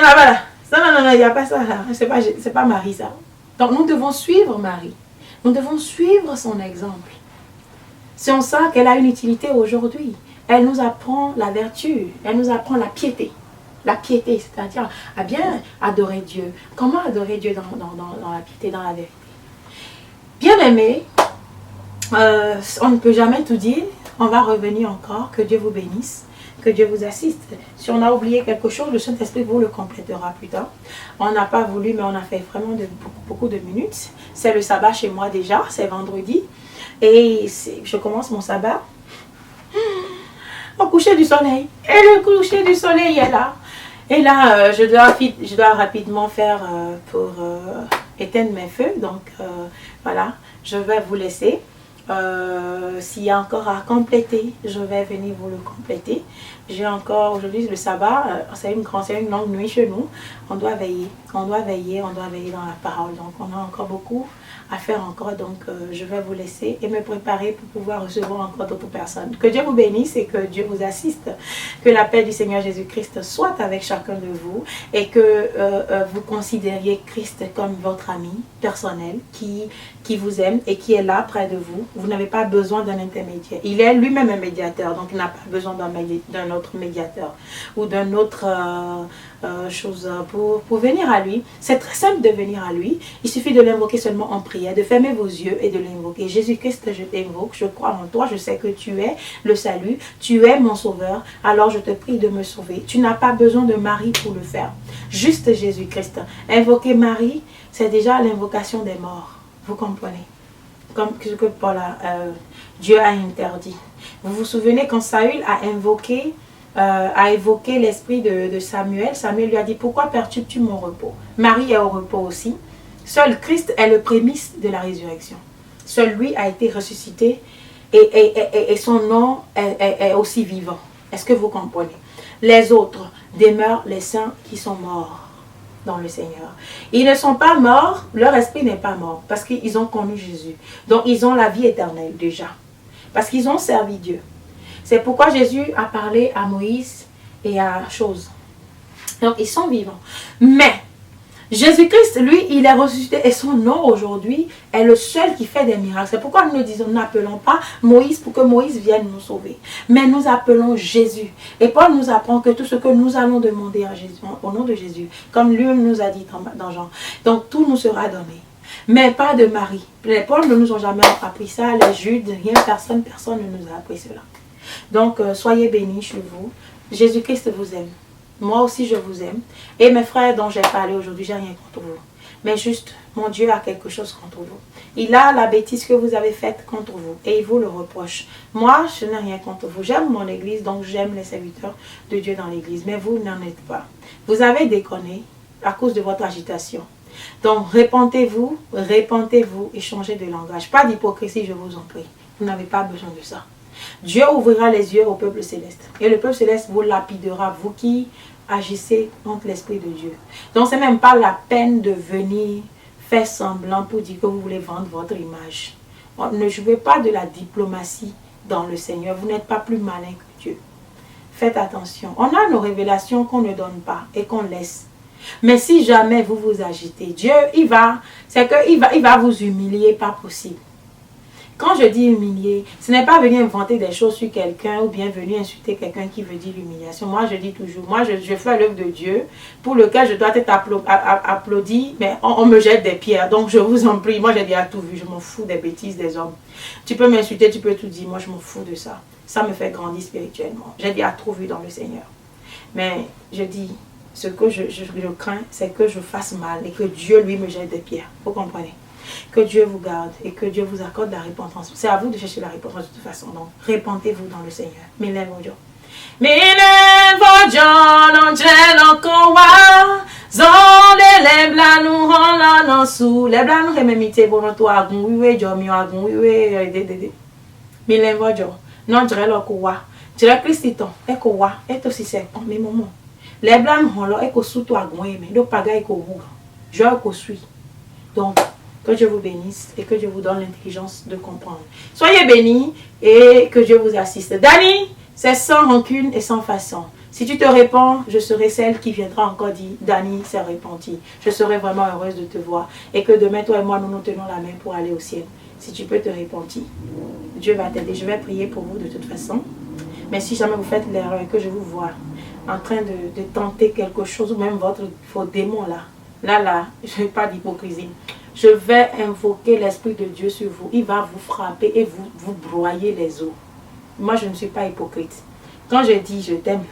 Là-bas. Non, il n'y a pas ça là. C'est pas Marie ça. Donc nous devons suivre Marie. Nous devons suivre son exemple. C'est en ça qu'elle a une utilité aujourd'hui. Elle nous apprend la vertu. Elle nous apprend la piété. La piété, c'est-à-dire à bien adorer Dieu. Comment adorer Dieu dans la piété, dans la vérité? Bien-aimés, on ne peut jamais tout dire. On va revenir encore. Que Dieu vous bénisse. Que Dieu vous assiste. Si on a oublié quelque chose, le Saint-Esprit vous le complétera plus tard. On n'a pas voulu, mais on a fait vraiment beaucoup de minutes. C'est le sabbat chez moi déjà. C'est vendredi. Et je commence mon sabbat au coucher du soleil. Et le coucher du soleil est là. Et là, je dois rapidement faire pour éteindre mes feux. Donc, voilà, je vais vous laisser. S'il y a encore à compléter, je vais venir vous le compléter. J'ai encore, aujourd'hui, le sabbat, c'est une longue nuit chez nous. On doit veiller, on doit veiller dans la parole. Donc, on a encore beaucoup à faire encore. Donc, je vais vous laisser et me préparer pour pouvoir recevoir encore d'autres personnes. Que Dieu vous bénisse et que Dieu vous assiste. Que la paix du Seigneur Jésus-Christ soit avec chacun de vous et que vous considériez Christ comme votre ami personnel qui vous aime et qui est là près de vous. Vous n'avez pas besoin d'un intermédiaire. Il est lui-même un médiateur, donc il n'a pas besoin d'un autre médiateur ou d'un autre chose pour venir à lui. C'est très simple de venir à lui. Il suffit de l'invoquer seulement en prière, de fermer vos yeux et de l'invoquer. Jésus-Christ, je t'invoque, je crois en toi, je sais que tu es le salut, tu es mon sauveur, alors je te prie de me sauver. Tu n'as pas besoin de Marie pour le faire. Juste Jésus-Christ. Invoquer Marie, c'est déjà l'invocation des morts. Vous comprenez? Comme ce que Dieu a interdit. Vous vous souvenez quand Saül a évoqué l'esprit de Samuel. Samuel lui a dit, pourquoi perturbes-tu mon repos? Marie est au repos aussi. Seul Christ est le prémisse de la résurrection. Seul lui a été ressuscité et son nom est aussi vivant. Est-ce que vous comprenez? Les autres demeurent les saints qui sont morts dans le Seigneur. Ils ne sont pas morts, leur esprit n'est pas mort parce qu'ils ont connu Jésus. Donc ils ont la vie éternelle déjà. Parce qu'ils ont servi Dieu. C'est pourquoi Jésus a parlé à Moïse et à choses. Donc, ils sont vivants. Mais, Jésus-Christ, lui, il est ressuscité. Et son nom, aujourd'hui, est le seul qui fait des miracles. C'est pourquoi nous n'appelons pas Moïse pour que Moïse vienne nous sauver. Mais nous appelons Jésus. Et Paul nous apprend que tout ce que nous allons demander à Jésus, au nom de Jésus, comme lui nous a dit dans Jean, donc tout nous sera donné. Mais pas de Marie. Les Paul ne nous ont jamais appris ça. Les Judes, rien, personne ne nous a appris cela. Donc, soyez bénis chez vous. Jésus-Christ vous aime. Moi aussi, je vous aime. Et mes frères dont j'ai parlé aujourd'hui, j'ai rien contre vous. Mais juste, mon Dieu a quelque chose contre vous. Il a la bêtise que vous avez faite contre vous. Et il vous le reproche. Moi, je n'ai rien contre vous. J'aime mon église, donc j'aime les serviteurs de Dieu dans l'église. Mais vous n'en êtes pas. Vous avez déconné à cause de votre agitation. Donc, répentez-vous et changez de langage. Pas d'hypocrisie, je vous en prie. Vous n'avez pas besoin de ça. Dieu ouvrira les yeux au peuple céleste. Et le peuple céleste vous lapidera, vous qui agissez contre l'Esprit de Dieu. Donc, ce n'est même pas la peine de venir faire semblant pour dire que vous voulez vendre votre image. Ne jouez pas de la diplomatie dans le Seigneur. Vous n'êtes pas plus malin que Dieu. Faites attention. On a nos révélations qu'on ne donne pas et qu'on laisse. Mais si jamais vous vous agitez, Dieu, il va vous humilier, pas possible. Quand je dis humilier, ce n'est pas venir inventer des choses sur quelqu'un ou bien venir insulter quelqu'un qui veut dire l'humiliation. Moi, je dis toujours, moi, je fais l'œuvre de Dieu pour lequel je dois être applaudi, mais on me jette des pierres. Donc, je vous en prie, moi, j'ai déjà tout vu. Je m'en fous des bêtises des hommes. Tu peux m'insulter, tu peux tout dire. Moi, je m'en fous de ça. Ça me fait grandir spirituellement. J'ai déjà tout vu dans le Seigneur. Mais je dis, ce que je crains, c'est que je fasse mal et que Dieu, lui, me jette des pierres. Vous comprenez? Que Dieu vous garde et que Dieu vous accorde la repentance. C'est à vous de chercher la repentance de toute façon. Donc, répentez-vous dans le Seigneur. Milène Vodio. Milène Vodio, l'angèle en kowa. Zonde les blancs nous rendent en sous. Les blancs nous remettent pour notre agon. Oui, Jomi agon. Oui. Milène Vodio. Non, je dirais le kowa. Je dirais Christiton. Et kowa. Et aussi c'est en mes moments. Les blancs nous rendent et que sous toi agon. Mais le pagaille qu'on vous. Je suis. Donc, que Dieu vous bénisse et que Dieu vous donne l'intelligence de comprendre. Soyez bénis et que Dieu vous assiste. Dani, c'est sans rancune et sans façon. Si tu te répands, je serai celle qui viendra encore dire, Dani s'est repenti. Je serai vraiment heureuse de te voir. Et que demain, toi et moi, nous nous tenons la main pour aller au ciel. Si tu peux te repentir, Dieu va t'aider. Je vais prier pour vous de toute façon. Mais si jamais vous faites l'erreur et que je vous vois en train de tenter quelque chose, ou même votre faux démon là, je n'ai pas d'hypocrisie. Je vais invoquer l'Esprit de Dieu sur vous. Il va vous frapper et vous broyer les os. Moi, je ne suis pas hypocrite. Quand je dis je t'aime,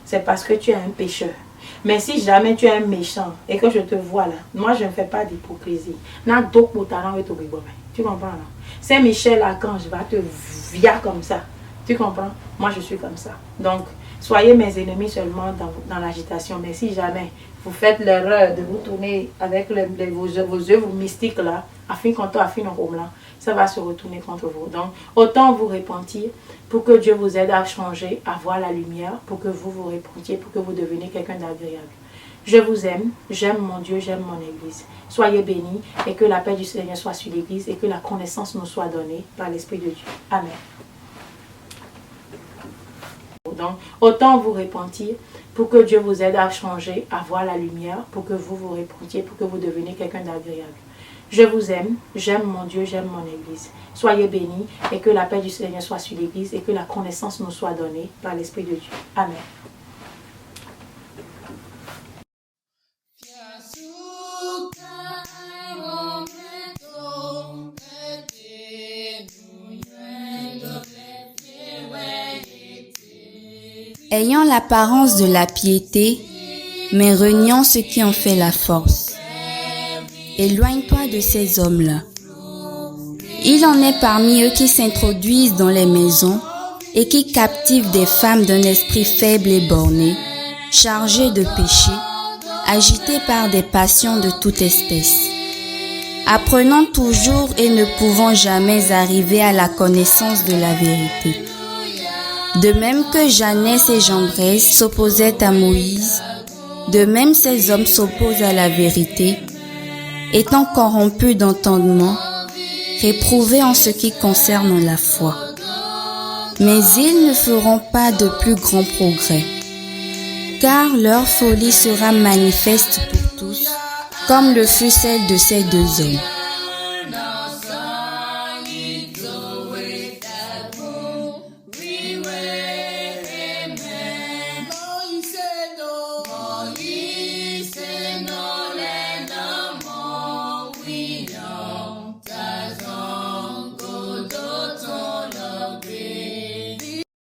c'est parce que tu es un pécheur. Mais si jamais tu es un méchant et que je te vois là, moi, je ne fais pas d'hypocrisie. Tu comprends là? Saint-Michel Archange va te via comme ça. Tu comprends? Moi, je suis comme ça. Donc, soyez mes ennemis seulement dans l'agitation. Mais si jamais vous faites l'erreur de vous tourner avec vos œuvres mystiques là, ça va se retourner contre vous. Donc, autant vous repentir pour que Dieu vous aide à changer, à voir la lumière, pour que vous vous repentiez, pour que vous deveniez quelqu'un d'agréable. Je vous aime, j'aime mon Dieu, j'aime mon Église. Soyez bénis et que la paix du Seigneur soit sur l'Église et que la connaissance nous soit donnée par l'Esprit de Dieu. Amen. Donc, autant vous repentir pour que Dieu vous aide à changer, à voir la lumière, pour que vous vous repentiez, pour que vous deveniez quelqu'un d'agréable. Je vous aime, j'aime mon Dieu, j'aime mon Église. Soyez bénis et que la paix du Seigneur soit sur l'Église et que la connaissance nous soit donnée par l'Esprit de Dieu. Amen. Ayant l'apparence de la piété, mais reniant ce qui en fait la force. Éloigne-toi de ces hommes-là. Il en est parmi eux qui s'introduisent dans les maisons et qui captivent des femmes d'un esprit faible et borné, chargées de péché, agitées par des passions de toute espèce, apprenant toujours et ne pouvant jamais arriver à la connaissance de la vérité. De même que Janès et Jambres s'opposaient à Moïse, de même ces hommes s'opposent à la vérité, étant corrompus d'entendement, réprouvés en ce qui concerne la foi. Mais ils ne feront pas de plus grands progrès, car leur folie sera manifeste pour tous, comme le fut celle de ces deux hommes.